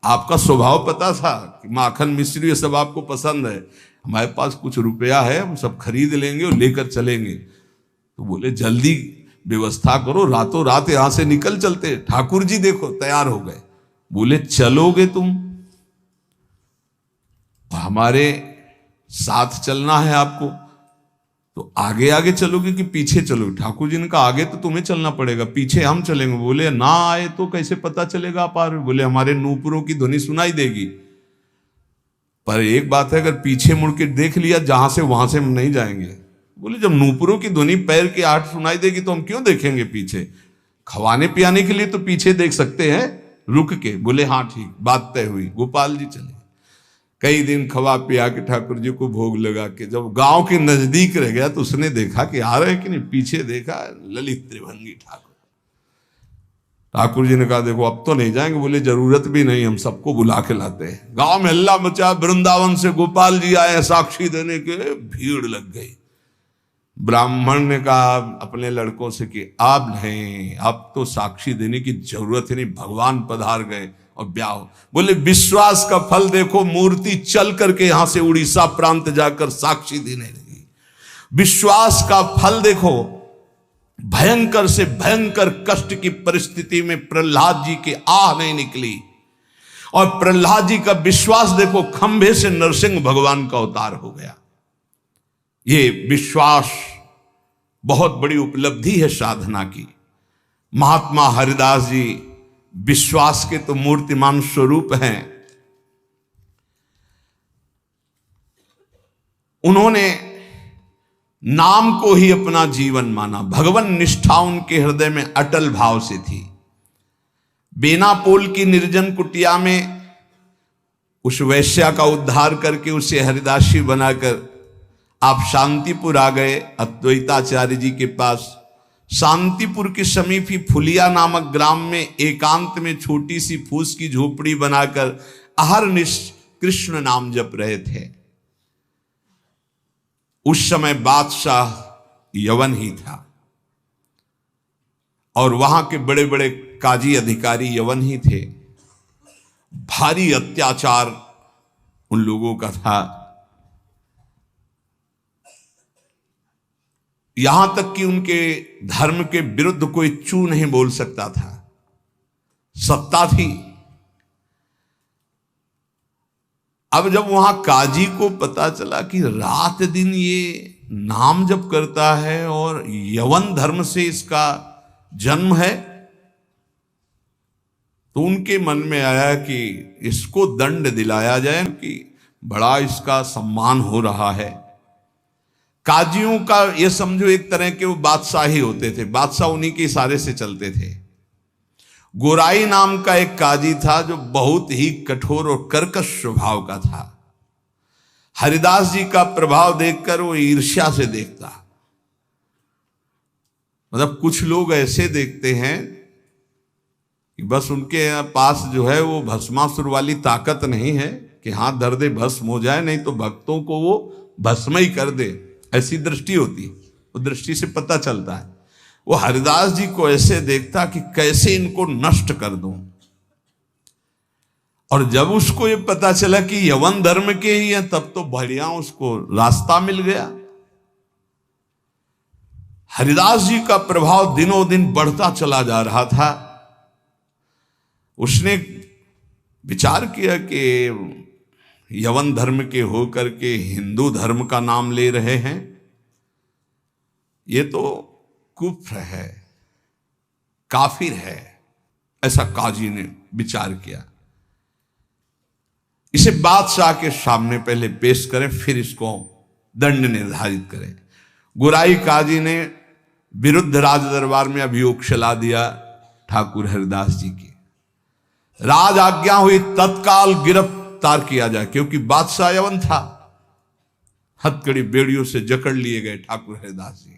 आपका स्वभाव पता था कि माखन मिश्री ये सब आपको पसंद है, हमारे पास कुछ रुपया है, हम सब खरीद लेंगे और लेकर चलेंगे। तो बोले जल्दी व्यवस्था करो, रातों रात यहां से निकल चलते। ठाकुर जी देखो तैयार हो गए। बोले चलोगे तुम, हमारे साथ चलना है आपको, तो आगे आगे चलोगे कि पीछे चलोगे। ठाकुर जी ने कहा आगे तो तुम्हें चलना पड़ेगा, पीछे हम चलेंगे। बोले ना आए तो कैसे पता चलेगा आप आ रहे हो। बोले हमारे नूपुरों की ध्वनि सुनाई देगी, पर एक बात है, अगर पीछे मुड़ के देख लिया जहां से वहां से हम नहीं जाएंगे। बोले जब नूपुरों की ध्वनि पैर की आहट सुनाई देगी तो हम क्यों देखेंगे पीछे? खवाने पियाने के लिए तो पीछे देख सकते हैं रुक के। बोले हाँ ठीक, बात तय हुई। गोपाल जी चले। कई दिन खवा पिया के ठाकुर जी को भोग लगा के जब गांव के नजदीक रह गया तो उसने देखा कि आ रहे कि नहीं, पीछे देखा ललित त्रिभंगी ठाकुर। ठाकुर जी ने कहा देखो अब तो नहीं जाएंगे। बोले जरूरत भी नहीं, हम सबको बुला के लाते हैं। गांव में हल्ला मचा, वृंदावन से गोपाल जी आए साक्षी देने के, भीड़ लग गई। ब्राह्मण ने कहा अपने लड़कों से कि अब नहीं, अब तो साक्षी देने की जरूरत ही नहीं, भगवान पधार गए और ब्याह। बोले विश्वास का फल देखो, मूर्ति चल करके यहां से उड़ीसा प्रांत जाकर साक्षी देने लगी। विश्वास का फल देखो, भयंकर से भयंकर कष्ट की परिस्थिति में प्रहलाद जी की आह नहीं निकली। और प्रहलाद जी का विश्वास देखो, खंभे से नरसिंह भगवान का अवतार हो गया। ये विश्वास बहुत बड़ी उपलब्धि है साधना की। महात्मा हरिदास जी विश्वास के तो मूर्तिमान स्वरूप हैं। उन्होंने नाम को ही अपना जीवन माना। भगवान निष्ठा उनके हृदय में अटल भाव से थी। बेनापोल की निर्जन कुटिया में उस वैश्या का उद्धार करके उसे हरिदासी बनाकर आप शांतिपुर आ गए अद्वैताचार्य जी के पास। शांतिपुर के समीप ही फुलिया नामक ग्राम में एकांत में छोटी सी फूस की झोपड़ी बनाकर अहरनिश कृष्ण नाम जप रहे थे। उस समय बादशाह यवन ही था और वहां के बड़े बड़े काजी अधिकारी यवन ही थे। भारी अत्याचार उन लोगों का था। यहां तक कि उनके धर्म के विरुद्ध कोई चू नहीं बोल सकता था। सत्ता थी। अब जब वहां काजी को पता चला कि रात दिन ये नाम जप करता है और यवन धर्म से इसका जन्म है, तो उनके मन में आया कि इसको दंड दिलाया जाए कि बड़ा इसका सम्मान हो रहा है। काजियों का ये समझो एक तरह के वो बादशाह ही होते थे। बादशाह उन्हीं के इशारे से चलते थे। गोराई नाम का एक काजी था जो बहुत ही कठोर और कर्कश स्वभाव का था। हरिदास जी का प्रभाव देखकर वो ईर्ष्या से देखता। मतलब कुछ लोग ऐसे देखते हैं कि बस उनके पास जो है वो भस्मासुर वाली ताकत नहीं है कि हाथ धर दे भस्म हो जाए, नहीं तो भक्तों को वो भस्म ही कर दे। ऐसी दृष्टि होती है, वो दृष्टि से पता चलता है। वो हरिदास जी को ऐसे देखता कि कैसे इनको नष्ट कर दूं। और जब उसको ये पता चला कि यवन धर्म के ही है, तब तो बढ़िया उसको रास्ता मिल गया। हरिदास जी का प्रभाव दिनों दिन बढ़ता चला जा रहा था। उसने विचार किया कि यवन धर्म के होकर के हिंदू धर्म का नाम ले रहे हैं, ये तो कुफ्र है, काफिर है। ऐसा काजी ने विचार किया। इसे बादशाह के सामने पहले पेश करें, फिर इसको दंड निर्धारित करें। गुराई काजी ने विरुद्ध राज दरबार में अभियोग चला दिया ठाकुर हरिदास जी की। राज आज्ञा हुई तत्काल गिरफ्तार किया जाए, क्योंकि बादशाह यवन था। हथकड़ी बेड़ियों से जकड़ लिए गए ठाकुर हरिदास जी।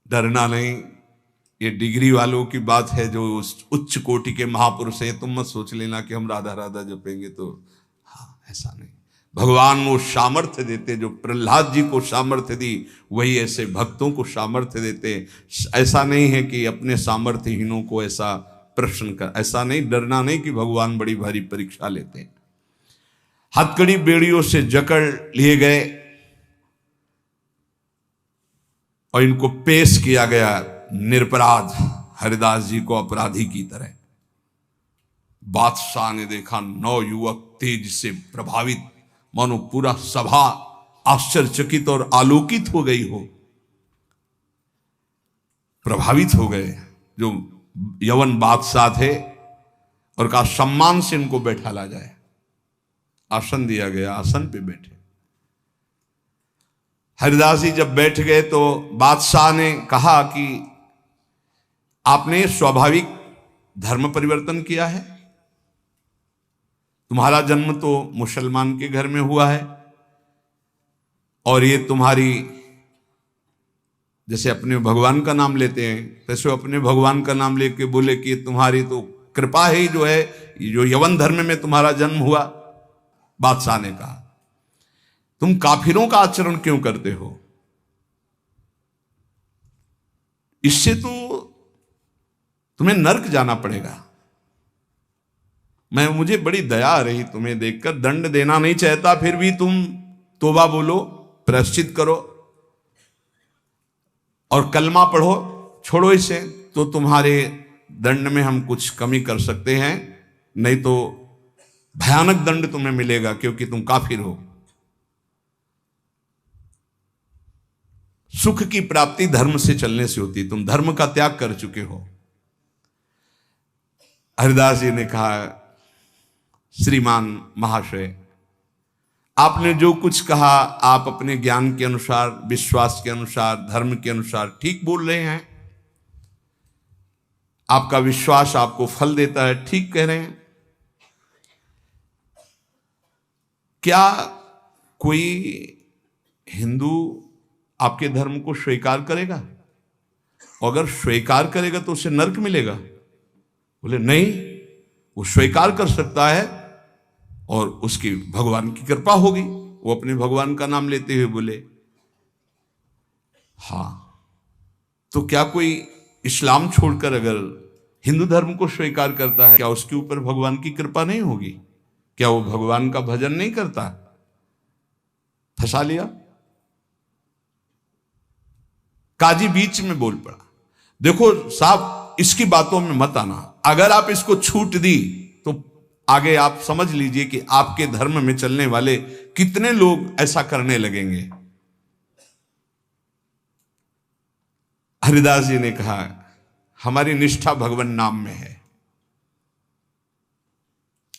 डरना नहीं, ये डिग्री वालों की बात है जो उच्च कोटि के महापुरुष हैं। तुम मत सोच लेना कि हम राधा राधा जपेंगे तो, हाँ ऐसा नहीं। भगवान वो सामर्थ्य देते, जो प्रहलाद जी को सामर्थ्य दी वही ऐसे भक्तों को सामर्थ्य देते। ऐसा नहीं है कि अपने सामर्थ्यहीनों को ऐसा प्रश्न कर, ऐसा नहीं, डरना नहीं कि भगवान बड़ी भारी परीक्षा लेते हैं। हथकड़ी बेड़ियों से जकड़ लिए गए और इनको पेश किया गया निरपराध हरिदास जी को अपराधी की तरह। बादशाह ने देखा 9 युवक तेज से प्रभावित, मानो पूरा सभा आश्चर्यचकित और आलोकित हो गई हो। प्रभावित हो गए जो यवन बादशाह थे और कहा सम्मान से इनको बैठाला जाए। आसन दिया गया, आसन पे बैठे। हरिदास जी जब बैठ गए तो बादशाह ने कहा कि आपने स्वाभाविक धर्म परिवर्तन किया है, तुम्हारा जन्म तो मुसलमान के घर में हुआ है और ये तुम्हारी, जैसे अपने भगवान का नाम लेते हैं तैसे अपने भगवान का नाम लेके बोले कि तुम्हारी तो कृपा ही जो है, जो यवन धर्म में तुम्हारा जन्म हुआ। बादशाह ने कहा तुम काफिरों का आचरण क्यों करते हो, इससे तो तुम्हें नर्क जाना पड़ेगा। मुझे बड़ी दया आ रही तुम्हें देखकर, दंड देना नहीं चाहता फिर भी तुम तौबा बोलो, प्रायश्चित करो और कलमा पढ़ो, छोड़ो इसे, तो तुम्हारे दंड में हम कुछ कमी कर सकते हैं, नहीं तो भयानक दंड तुम्हें मिलेगा क्योंकि तुम काफिर हो। सुख की प्राप्ति धर्म से चलने से होती, तुम धर्म का त्याग कर चुके हो। हरिदास जी ने कहा श्रीमान महाशय, आपने जो कुछ कहा आप अपने ज्ञान के अनुसार, विश्वास के अनुसार, धर्म के अनुसार ठीक बोल रहे हैं। आपका विश्वास आपको फल देता है, ठीक कह रहे हैं। क्या कोई हिंदू आपके धर्म को स्वीकार करेगा? और अगर स्वीकार करेगा तो उसे नरक मिलेगा? बोले नहीं, वो स्वीकार कर सकता है और उसकी भगवान की कृपा होगी। वो अपने भगवान का नाम लेते हुए बोले हाँ, तो क्या कोई इस्लाम छोड़कर अगर हिंदू धर्म को स्वीकार करता है, क्या उसके ऊपर भगवान की कृपा नहीं होगी? क्या वो भगवान का भजन नहीं करता? फंसा लिया। काजी बीच में बोल पड़ा, देखो साहब इसकी बातों में मत आना, अगर आप इसको छूट दी तो आगे आप समझ लीजिए कि आपके धर्म में चलने वाले कितने लोग ऐसा करने लगेंगे। हरिदास जी ने कहा हमारी निष्ठा भगवान नाम में है,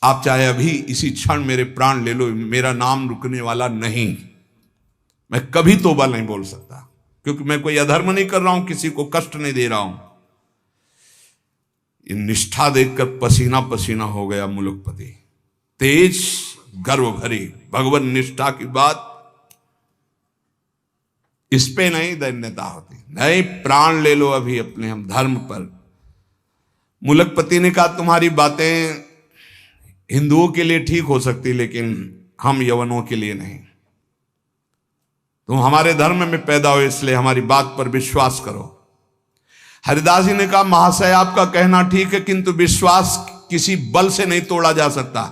आप चाहे अभी इसी क्षण मेरे प्राण ले लो, मेरा नाम रुकने वाला नहीं। मैं कभी तौबा नहीं बोल सकता क्योंकि मैं कोई अधर्म नहीं कर रहा हूं, किसी को कष्ट नहीं दे रहा हूं। ये निष्ठा देखकर पसीना पसीना हो गया मुलुकपति। तेज गर्व भरी भगवान निष्ठा की बात, इस पे नहीं दैन्यता होती। नहीं, प्राण ले लो अभी अपने हम धर्म पर। मुलुकपति ने कहा तुम्हारी बातें हिंदुओं के लिए ठीक हो सकती लेकिन हम यवनों के लिए नहीं। तुम हमारे धर्म में पैदा हो इसलिए हमारी बात पर विश्वास करो। हरिदास जी ने कहा महाशय आपका कहना ठीक है किंतु विश्वास किसी बल से नहीं तोड़ा जा सकता।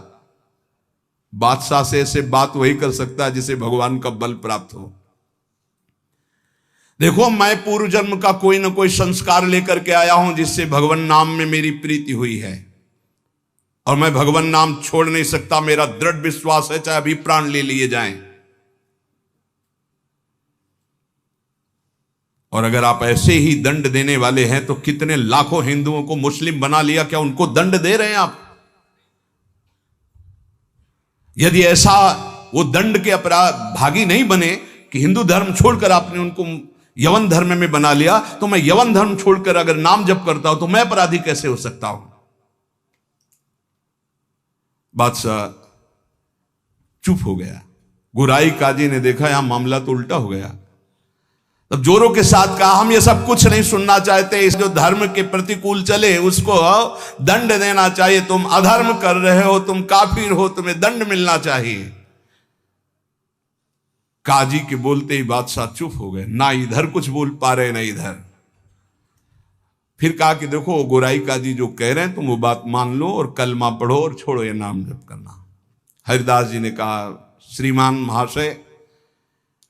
बादशाह से ऐसे बात वही कर सकता है जिसे भगवान का बल प्राप्त हो। देखो मैं पूर्व जन्म का कोई ना कोई संस्कार लेकर के आया हूं जिससे भगवान नाम में मेरी प्रीति हुई है और मैं भगवान नाम छोड़ नहीं सकता। मेरा दृढ़ विश्वास है चाहे अभी प्राण ले लिए जाएं। और अगर आप ऐसे ही दंड देने वाले हैं तो कितने लाखों हिंदुओं को मुस्लिम बना लिया, क्या उनको दंड दे रहे हैं आप? यदि ऐसा वो दंड के अपराध भागी नहीं बने कि हिंदू धर्म छोड़कर आपने उनको यवन धर्म में बना लिया, तो मैं यवन धर्म छोड़कर अगर नाम जप करता हूं तो मैं अपराधी कैसे हो सकता हूं? बादशाह चुप हो गया। गुराई काजी ने देखा यहां मामला तो उल्टा हो गया। तब जोरों के साथ कहा हम ये सब कुछ नहीं सुनना चाहते, इस जो धर्म के प्रतिकूल चले उसको दंड देना चाहिए। तुम अधर्म कर रहे हो, तुम काफिर हो, तुम्हें दंड मिलना चाहिए। काजी के बोलते ही बादशाह चुप हो गए, ना इधर कुछ बोल पा रहे ना इधर। फिर कहा कि देखो गोराई काजी जो कह रहे हैं तुम वो बात मान लो और कलमा पढ़ो और छोड़ो ये नाम जप करना। हरिदास जी ने कहा श्रीमान महाशय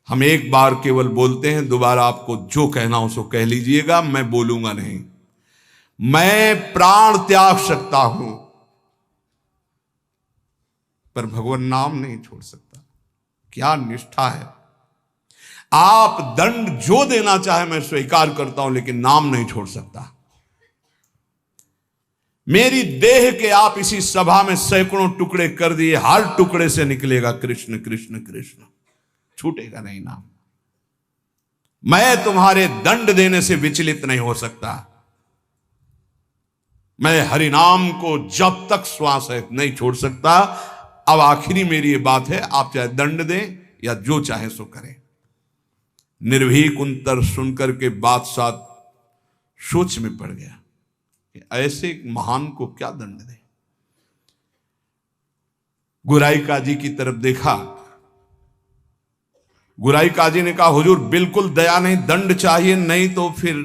हम एक बार केवल बोलते हैं, दोबारा आपको जो कहना हो सो कह लीजिएगा, मैं बोलूंगा नहीं। मैं प्राण त्याग सकता हूं पर भगवान नाम नहीं छोड़ सकता। क्या निष्ठा है! आप दंड जो देना चाहे मैं स्वीकार करता हूं लेकिन नाम नहीं छोड़ सकता। मेरी देह के आप इसी सभा में सैकड़ों टुकड़े कर दिए, हर टुकड़े से निकलेगा कृष्ण कृष्ण कृष्ण, छूटेगा नहीं नाम। मैं तुम्हारे दंड देने से विचलित नहीं हो सकता। मैं हरिनाम को जब तक श्वास है नहीं छोड़ सकता। अब आखिरी मेरी ये बात है, आप चाहे दंड दें या जो चाहे सो करें। निर्भीक उत्तर सुनकर के बादशाह सोच में पड़ गया कि ऐसे एक महान को क्या दंड दें। गुराई काजी की तरफ देखा। गुराई काजी ने कहा, हुजूर बिल्कुल दया नहीं, दंड चाहिए, नहीं तो फिर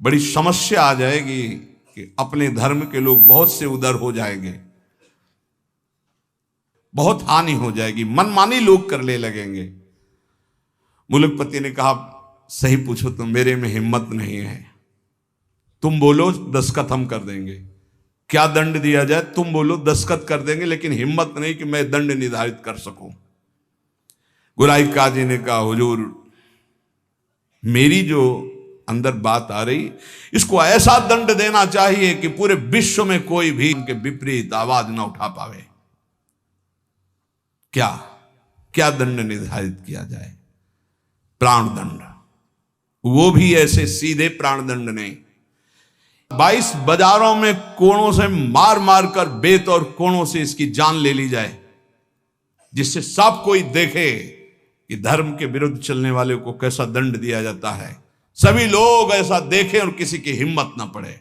बड़ी समस्या आ जाएगी कि अपने धर्म के लोग बहुत से उधर हो जाएंगे, बहुत हानि हो जाएगी, मनमानी लोग करने लगेंगे। मुलकपति ने कहा, सही पूछो तो मेरे में हिम्मत नहीं है, तुम बोलो दस्तखत हम कर देंगे। क्या दंड दिया जाए, तुम बोलो दस्तखत कर देंगे, लेकिन हिम्मत नहीं कि मैं दंड निर्धारित कर सकूं। गुराई काजी ने कहा, हुजूर मेरी जो अंदर बात आ रही, इसको ऐसा दंड देना चाहिए कि पूरे विश्व में कोई भी इनके विपरीत आवाज ना उठा पावे। क्या क्या दंड निर्धारित किया जाए? प्राण दंड, वो भी ऐसे सीधे प्राण दंड नहीं, 22 बाजारों में कोणों से मार मार कर बेत और कोणों से इसकी जान ले ली जाए, जिससे सब कोई देखे कि धर्म के विरुद्ध चलने वाले को कैसा दंड दिया जाता है, सभी लोग ऐसा देखें और किसी की हिम्मत ना पड़े।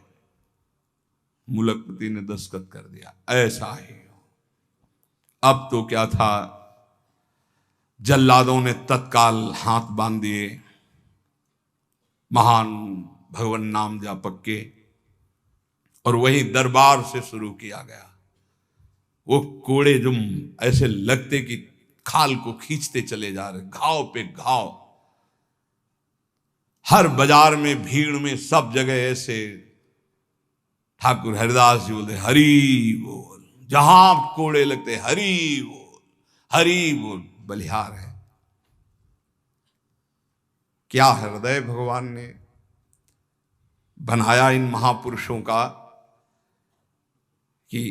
मुलकपति ने दस्तखत कर दिया, ऐसा ही। अब तो क्या था, जल्लादों ने तत्काल हाथ बांध दिए महान भगवान नाम जापक के, और वही दरबार से शुरू किया गया। वो कोड़े जो ऐसे लगते कि खाल को खींचते चले जा रहे, घाव पे घाव, हर बाजार में भीड़ में सब जगह ऐसे। ठाकुर हरिदास जी बोलते हरि बोल, जहां कोड़े लगते हरि बोल हरि बोल, बलिहार है। क्या हृदय भगवान ने बनाया इन महापुरुषों का कि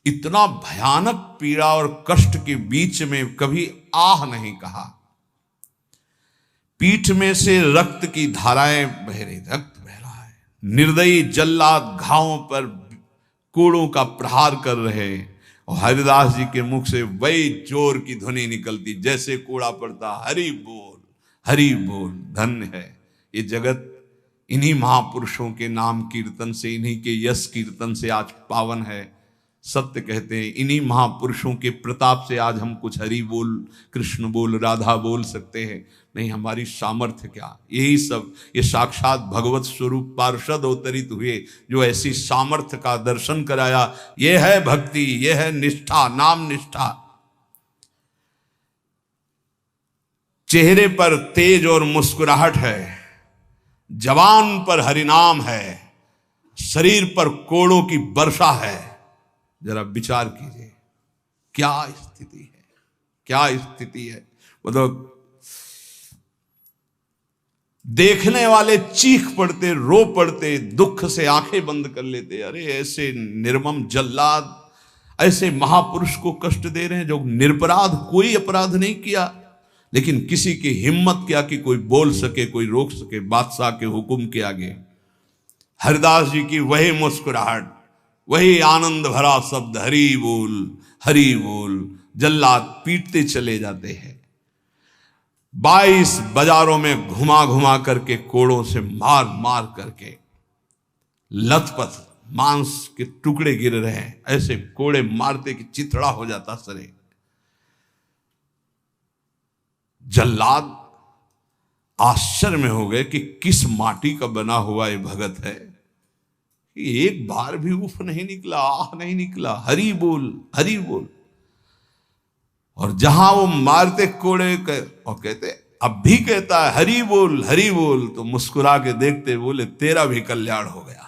इतना भयानक पीड़ा और कष्ट के बीच में कभी आह नहीं कहा। पीठ में से रक्त की धाराएं बह रही, रक्त बह रहा है। निर्दयी जल्लाद घावों पर कोड़ों का प्रहार कर रहे, और हरिदास जी के मुख से वही जोर की ध्वनि निकलती, जैसे कोड़ा पड़ता, हरि बोल हरि बोल। धन्य है ये जगत, इन्हीं महापुरुषों के नाम कीर्तन से, इन्हीं के यश कीर्तन से आज पावन है। सत्य कहते हैं, इन्हीं महापुरुषों के प्रताप से आज हम कुछ हरि बोल, कृष्ण बोल, राधा बोल सकते हैं। नहीं, हमारी सामर्थ्य क्या, यही सब, ये साक्षात भगवत स्वरूप पार्षद अवतरित हुए जो ऐसी सामर्थ्य का दर्शन कराया। ये है भक्ति, ये है निष्ठा, नाम निष्ठा। चेहरे पर तेज और मुस्कुराहट है, जवान पर हरिनाम है, शरीर पर कोड़ों की वर्षा है। जरा विचार कीजिए, क्या स्थिति है, क्या स्थिति है। मतलब देखने वाले चीख पड़ते, रो पड़ते, दुख से आंखें बंद कर लेते। अरे ऐसे निर्मम जल्लाद ऐसे महापुरुष को कष्ट दे रहे हैं जो निरपराध, कोई अपराध नहीं किया, लेकिन किसी की हिम्मत क्या कि कोई बोल सके, कोई रोक सके बादशाह के हुक्म के आगे। हरिदास जी की वही मुस्कुराहट, वही आनंद भरा शब्द, हरि बोल हरि बोल। जल्लाद पीटते चले जाते हैं। 22 बाजारों में घुमा घुमा करके, कोड़ों से मार मार करके, लथपथ मांस के टुकड़े गिर रहे हैं, ऐसे कोड़े मारते कि चिथड़ा हो जाता सरे। जल्लाद आश्चर्य में हो गए कि किस माटी का बना हुआ ये भगत है, एक बार भी उफ नहीं निकला, आह नहीं निकला, हरि बोल हरि बोल। और जहां वो मारते कोड़े और कहते, अब भी कहता है हरि बोल, तो मुस्कुरा के देखते, बोले तेरा भी कल्याण हो गया।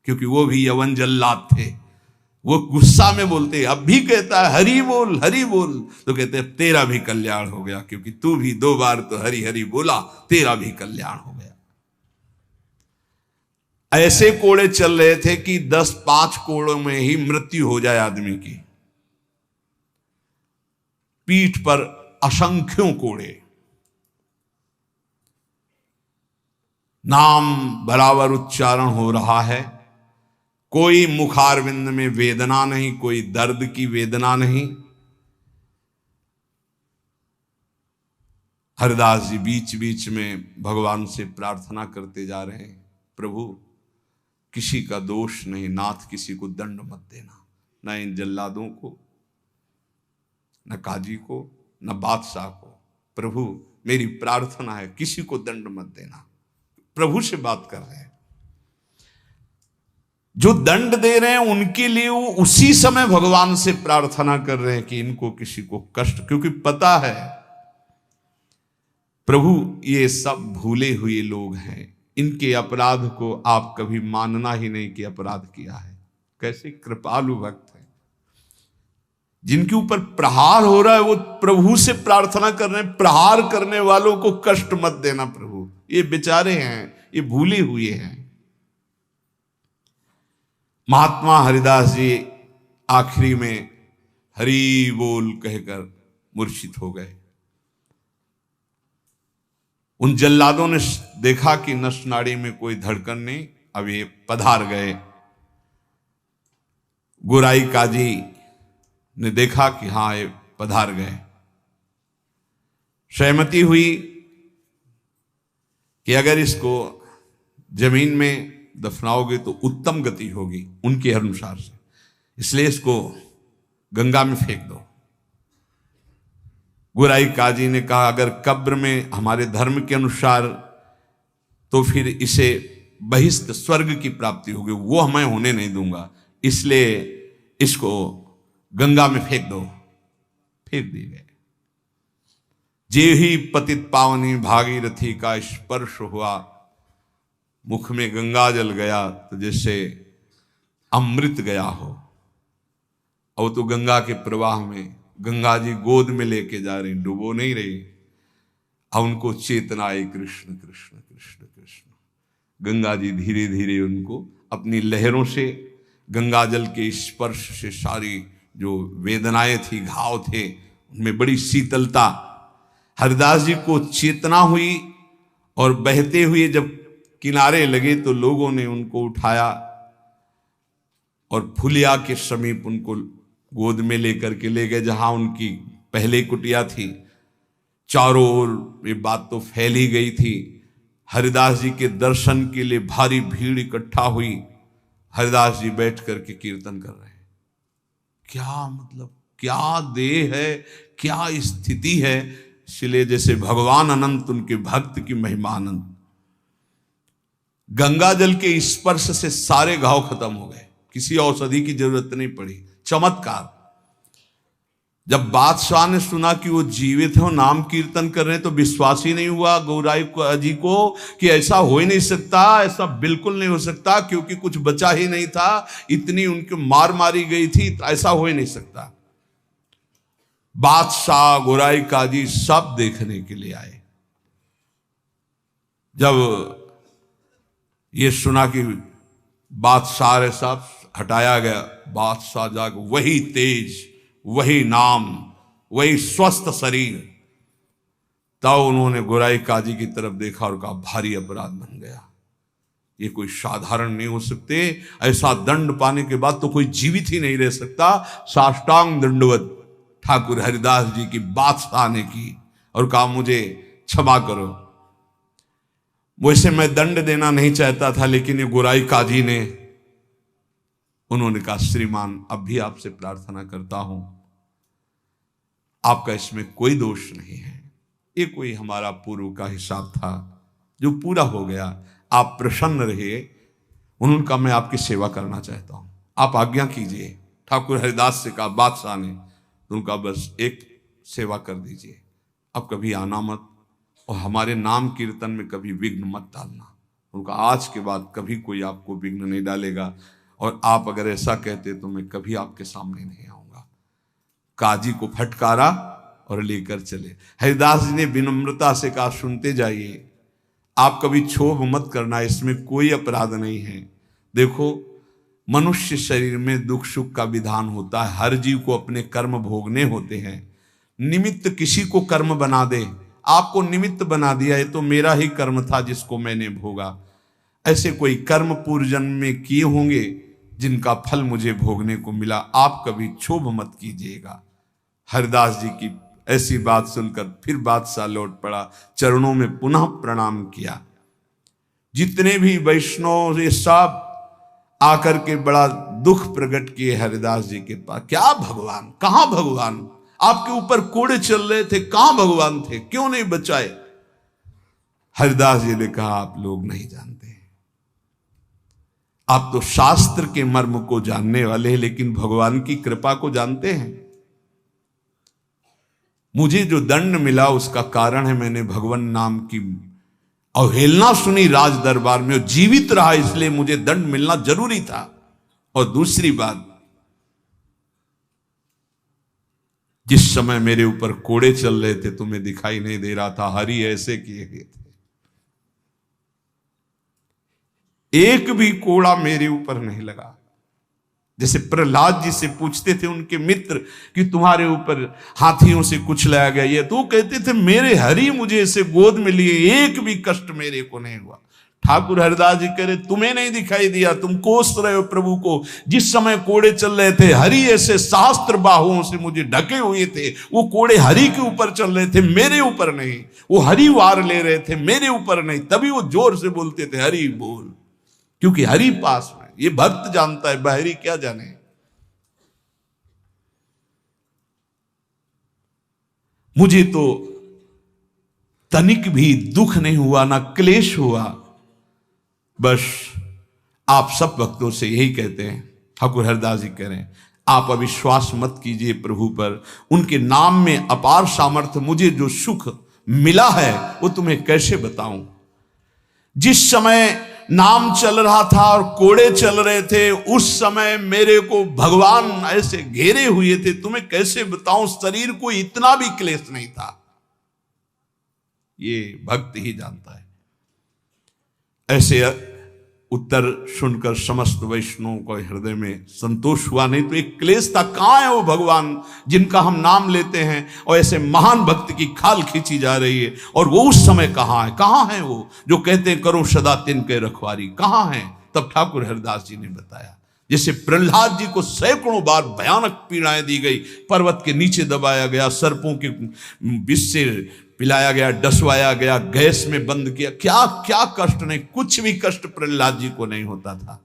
क्योंकि वो भी यवन जल्लाद थे, वो गुस्सा में बोलते, अब भी कहता है हरि बोल, तो कहते तेरा भी कल्याण हो गया, क्योंकि तू भी 2 बार तो हरि हरि बोला, तेरा भी कल्याण हो गया। ऐसे कोड़े चल रहे थे कि 10-5 कोड़ों में ही मृत्यु हो जाए आदमी की। पीठ पर असंख्यों कोड़े, नाम बराबर उच्चारण हो रहा है, कोई मुखारविंद में वेदना नहीं, कोई दर्द की वेदना नहीं। हरिदास जी बीच बीच में भगवान से प्रार्थना करते जा रहे हैं, प्रभु किसी का दोष नहीं, नाथ किसी को दंड मत देना, न इन जल्लादों को, न काजी को, न बादशाह को। प्रभु मेरी प्रार्थना है, किसी को दंड मत देना। प्रभु से बात कर रहे हैं। जो दंड दे रहे हैं उनके लिए वो उसी समय भगवान से प्रार्थना कर रहे हैं कि इनको किसी को कष्ट, क्योंकि पता है प्रभु ये सब भूले हुए लोग हैं, इनके अपराध को आप कभी मानना ही नहीं कि अपराध किया है। कैसे कृपालु भक्त है, जिनके ऊपर प्रहार हो रहा है वो प्रभु से प्रार्थना कर रहे हैं, प्रहार करने वालों को कष्ट मत देना प्रभु, ये बेचारे हैं, ये भूले हुए हैं। महात्मा हरिदास जी आखिरी में हरि बोल कहकर मूर्छित हो गए। उन जल्लादों ने देखा कि नस नाड़ी में कोई धड़कन नहीं, अब ये पधार गए। गोराई काजी ने देखा कि हाँ ये पधार गए। सहमति हुई कि अगर इसको जमीन में दफनाओगे तो उत्तम गति होगी उनके अनुसार से, इसलिए इसको गंगा में फेंक दो। गोराई काजी ने कहा अगर कब्र में हमारे धर्म के अनुसार तो फिर इसे बहिष्ठ स्वर्ग की प्राप्ति होगी, वो मैं होने नहीं दूंगा, इसलिए इसको गंगा में फेंक दो। फेंक दिए गए। जे ही पतित पावनी भागीरथी का स्पर्श हुआ, मुख में गंगा जल गया तो जैसे अमृत गया हो। और तो गंगा के प्रवाह में गंगा जी गोद में लेके जा रही, डुबो नहीं रही। अब उनको चेतना आई, कृष्ण कृष्ण कृष्ण कृष्ण। गंगा जी धीरे धीरे उनको अपनी लहरों से, गंगा जल के स्पर्श से सारी जो वेदनाएं थी, घाव थे, उनमें बड़ी शीतलता। हरिदास जी को चेतना हुई और बहते हुए जब किनारे लगे तो लोगों ने उनको उठाया और फुलिया के समीप उनको गोद में लेकर के ले गए, जहां उनकी पहले कुटिया थी। चारों ओर ये बात तो फैली गई थी। हरिदास जी के दर्शन के लिए भारी भीड़ इकट्ठा हुई। हरिदास जी बैठ करके कीर्तन कर रहे हैं। क्या मतलब, क्या देह है, क्या स्थिति है। इसलिए जैसे भगवान अनंत, उनके भक्त की महिमा अनंत। गंगा जल के स्पर्श से सारे घाव खत्म हो गए, किसी औषधि की जरूरत नहीं पड़ी। चमत्कार। जब बादशाह ने सुना कि वो जीवित हो, नाम कीर्तन कर रहे हैं, तो विश्वास ही नहीं हुआ गौराई जी को कि ऐसा हो ही नहीं सकता, ऐसा बिल्कुल नहीं हो सकता, क्योंकि कुछ बचा ही नहीं था, इतनी उनकी मार मारी गई थी, तो ऐसा हो ही नहीं सकता। बादशाह, गोराई काजी सब देखने के लिए आए। जब ये सुना कि बादशाह सब हटाया गया, बादशाह जाकर वही तेज, वही नाम, वही स्वस्थ शरीर। तब उन्होंने गोराई काजी की तरफ देखा और कहा भारी अपराध बन गया, ये कोई साधारण नहीं हो सकते, ऐसा दंड पाने के बाद तो कोई जीवित ही नहीं रह सकता। साष्टांग दंडवत ठाकुर हरिदास जी की बादशाह ने की और कहा मुझे क्षमा करो। वैसे मैं दंड देना नहीं चाहता था, लेकिन ये गोराई काजी ने, उन्होंने कहा श्रीमान अब भी आपसे प्रार्थना करता हूं, आपका इसमें कोई दोष नहीं है, ये कोई हमारा पूर्व का हिसाब था जो पूरा हो गया, आप प्रसन्न रहिए। उन्होंने कहा मैं आपकी सेवा करना चाहता हूं, आप आज्ञा कीजिए। ठाकुर हरिदास से कहा बादशाह ने, उनका बस एक सेवा कर दीजिए, अब कभी आना मत और हमारे नाम कीर्तन में कभी विघ्न मत डालना। उनका आज के बाद कभी कोई आपको विघ्न नहीं डालेगा, और आप अगर ऐसा कहते तो मैं कभी आपके सामने नहीं आऊंगा। काजी को फटकारा और लेकर चले। हरिदास जी ने विनम्रता से कहा सुनते जाइए, आप कभी क्षोभ मत करना, इसमें कोई अपराध नहीं है। देखो, मनुष्य शरीर में दुख सुख का विधान होता है, हर जीव को अपने कर्म भोगने होते हैं। निमित्त किसी को कर्म बना दे, आपको निमित्त बना दिया, ये तो मेरा ही कर्म था जिसको मैंने भोगा। ऐसे कोई कर्म पूर्व जन्म में किए होंगे जिनका फल मुझे भोगने को मिला, आप कभी क्षोभ मत कीजिएगा। हरिदास जी की ऐसी बात सुनकर फिर बादशाह लौट पड़ा, चरणों में पुनः प्रणाम किया। जितने भी वैष्णव ये सब आकर के बड़ा दुख प्रकट किए हरिदास जी के पास। क्या भगवान, कहां भगवान, आपके ऊपर कोड़े चल रहे थे, कहां भगवान थे, क्यों नहीं बचाए? हरिदास जी ने कहा, आप लोग नहीं जानते, आप तो शास्त्र के मर्म को जानने वाले हैं, लेकिन भगवान की कृपा को जानते हैं? मुझे जो दंड मिला उसका कारण है मैंने भगवान नाम की अवहेलना सुनी राज दरबार में, और जीवित रहा, इसलिए मुझे दंड मिलना जरूरी था। और दूसरी बात, जिस समय मेरे ऊपर कोड़े चल रहे थे तुम्हें दिखाई नहीं दे रहा था, हरि ऐसे किए गए थे, एक भी कोड़ा मेरे ऊपर नहीं लगा। जैसे प्रहलाद जी से पूछते थे उनके मित्र कि तुम्हारे ऊपर हाथियों से कुछ लाया गया, ये तो कहते थे मेरे हरि मुझे ऐसे गोद में लिए, एक भी कष्ट मेरे को नहीं हुआ। ठाकुर हरिदास जी कह रहे, तुम्हें नहीं दिखाई दिया, तुम कोस रहे हो प्रभु को। जिस समय कोड़े चल रहे थे, हरि ऐसे सहस्त्र बाहुओं से मुझे ढके हुए थे, वो कोड़े हरि के ऊपर चल रहे थे, मेरे ऊपर नहीं। वो हरि वार ले रहे थे, मेरे ऊपर नहीं। तभी वो जोर से बोलते थे, हरि बोल, क्योंकि हरि पास में। ये भक्त जानता है, बाहरी क्या जाने। मुझे तो तनिक भी दुख नहीं हुआ, ना क्लेश हुआ। बस आप सब भक्तों से यही कहते हैं, ठाकुर हरिदास जी कह रहे हैं, आप अविश्वास मत कीजिए प्रभु पर, उनके नाम में अपार सामर्थ्य। मुझे जो सुख मिला है वो तुम्हें कैसे बताऊं। जिस समय नाम चल रहा था और कोड़े चल रहे थे, उस समय मेरे को भगवान ऐसे घेरे हुए थे, तुम्हें कैसे बताऊं। शरीर को इतना भी क्लेश नहीं था, ये भक्त ही जानता है। ऐसे उत्तर सुनकर समस्त वैष्णवों को हृदय में संतोष हुआ। नहीं तो एक क्लेश था, कहां है वो भगवान जिनका हम नाम लेते हैं और ऐसे महान भक्त की खाल खींची जा रही है, और वो उस समय कहां है वो जो कहते हैं करो सदा तिनके रखवारी, कहां है? तब ठाकुर हरिदास जी ने बताया, जैसे प्रहलाद जी को सैकड़ों बार भयानक पीड़ाएं दी गई, पर्वत के नीचे दबाया गया, सर्पों के विष से पिलाया गया, डसवाया गया, गैस में बंद किया, क्या क्या कष्ट नहीं, कुछ भी कष्ट प्रहलाद जी को नहीं होता था।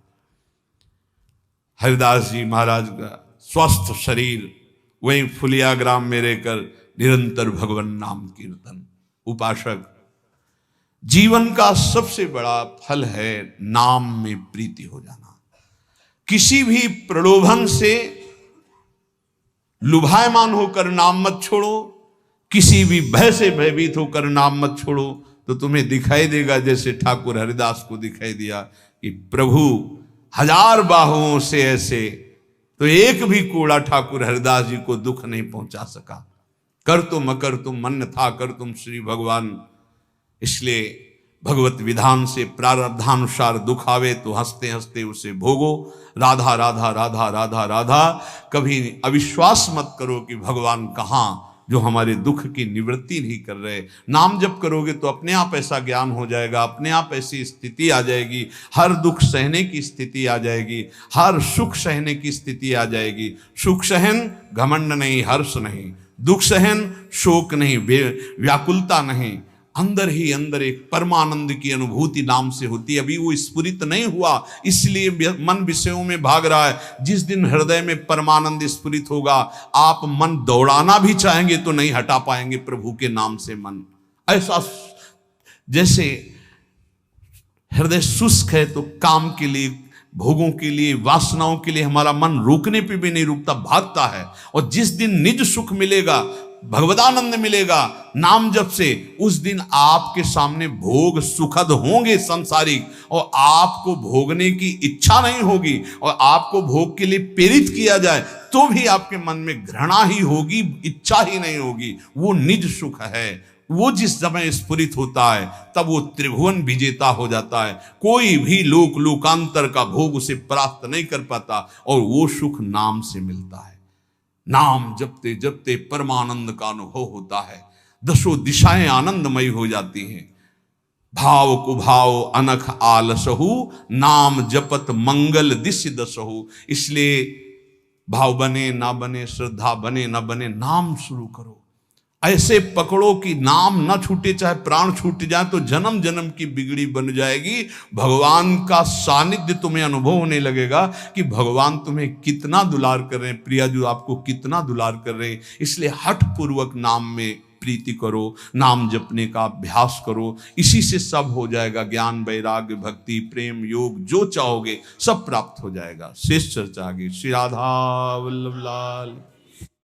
हरिदास जी महाराज का स्वस्थ शरीर वहीं फुलिया ग्राम में रहकर निरंतर भगवान नाम कीर्तन। उपासक, जीवन का सबसे बड़ा फल है नाम में प्रीति हो जाना। किसी भी प्रलोभन से लुभायमान होकर नाम मत छोड़ो, किसी भी भय से भयभीत होकर नाम मत छोड़ो, तो तुम्हें दिखाई देगा जैसे ठाकुर हरिदास को दिखाई दिया कि प्रभु हजार बाहुओं से ऐसे, तो एक भी कोड़ा ठाकुर हरिदास जी को दुख नहीं पहुंचा सका। कर तुम अकर तुम मन था, कर तुम श्री भगवान। इसलिए भगवत विधान से प्रारब्धानुसार दुख आवे तो हंसते हंसते उसे भोगो। राधा राधा राधा राधा राधा। कभी अविश्वास मत करो कि भगवान कहाँ, जो हमारे दुख की निवृत्ति नहीं कर रहे। नाम जप करोगे तो अपने आप ऐसा ज्ञान हो जाएगा, अपने आप ऐसी स्थिति आ जाएगी, हर दुख सहने की स्थिति आ जाएगी, हर सुख सहने की स्थिति आ जाएगी। सुख सहन घमंड नहीं, हर्ष नहीं, दुख सहन शोक नहीं, व्याकुलता नहीं, अंदर ही अंदर एक परमानंद की अनुभूति नाम से होती है। अभी वो स्फुरित नहीं हुआ, इसलिए मन विषयों में भाग रहा है। जिस दिन हृदय में परमानंद स्फुरित होगा, आप मन दौड़ाना भी चाहेंगे तो नहीं हटा पाएंगे प्रभु के नाम से मन। ऐसा जैसे हृदय शुष्क है तो काम के लिए, भोगों के लिए, वासनाओं के लिए हमारा मन रुकने पे भी नहीं रुकता, भागता है। और जिस दिन निज सुख मिलेगा, भगवदानंद मिलेगा नाम जप से, उस दिन आपके सामने भोग सुखद होंगे संसारिक, और आपको भोगने की इच्छा नहीं होगी, और आपको भोग के लिए प्रेरित किया जाए तो भी आपके मन में घृणा ही होगी, इच्छा ही नहीं होगी। वो निज सुख है, वो जिस समय स्फुरित होता है तब वो त्रिभुवन विजेता हो जाता है। कोई भी लोक लोकांतर का भोग उसे प्राप्त नहीं कर पाता और वो सुख नाम से मिलता है। नाम जपते जपते परमानंद का अनुभव होता है, दसों दिशाएं आनंदमयी हो जाती हैं। भाव कुभाव अनख आलसहु, नाम जपत मंगल दिश दसहु। इसलिए भाव बने ना बने, श्रद्धा बने ना बने, नाम शुरू करो। ऐसे पकड़ो कि नाम ना छूटे, चाहे प्राण छूट जाए तो जन्म जन्म की बिगड़ी बन जाएगी। भगवान का सानिध्य तुम्हें अनुभव होने लगेगा कि भगवान तुम्हें कितना दुलार कर रहे हैं, प्रिया जो आपको कितना दुलार कर रहे हैं। इसलिए हठ पूर्वक नाम में प्रीति करो, नाम जपने का अभ्यास करो। इसी से सब हो जाएगा। ज्ञान, वैराग्य, भक्ति, प्रेम, योग जो चाहोगे सब प्राप्त हो जाएगा। शेष चर्चा आगे। श्री राधा वल्लभ लाल।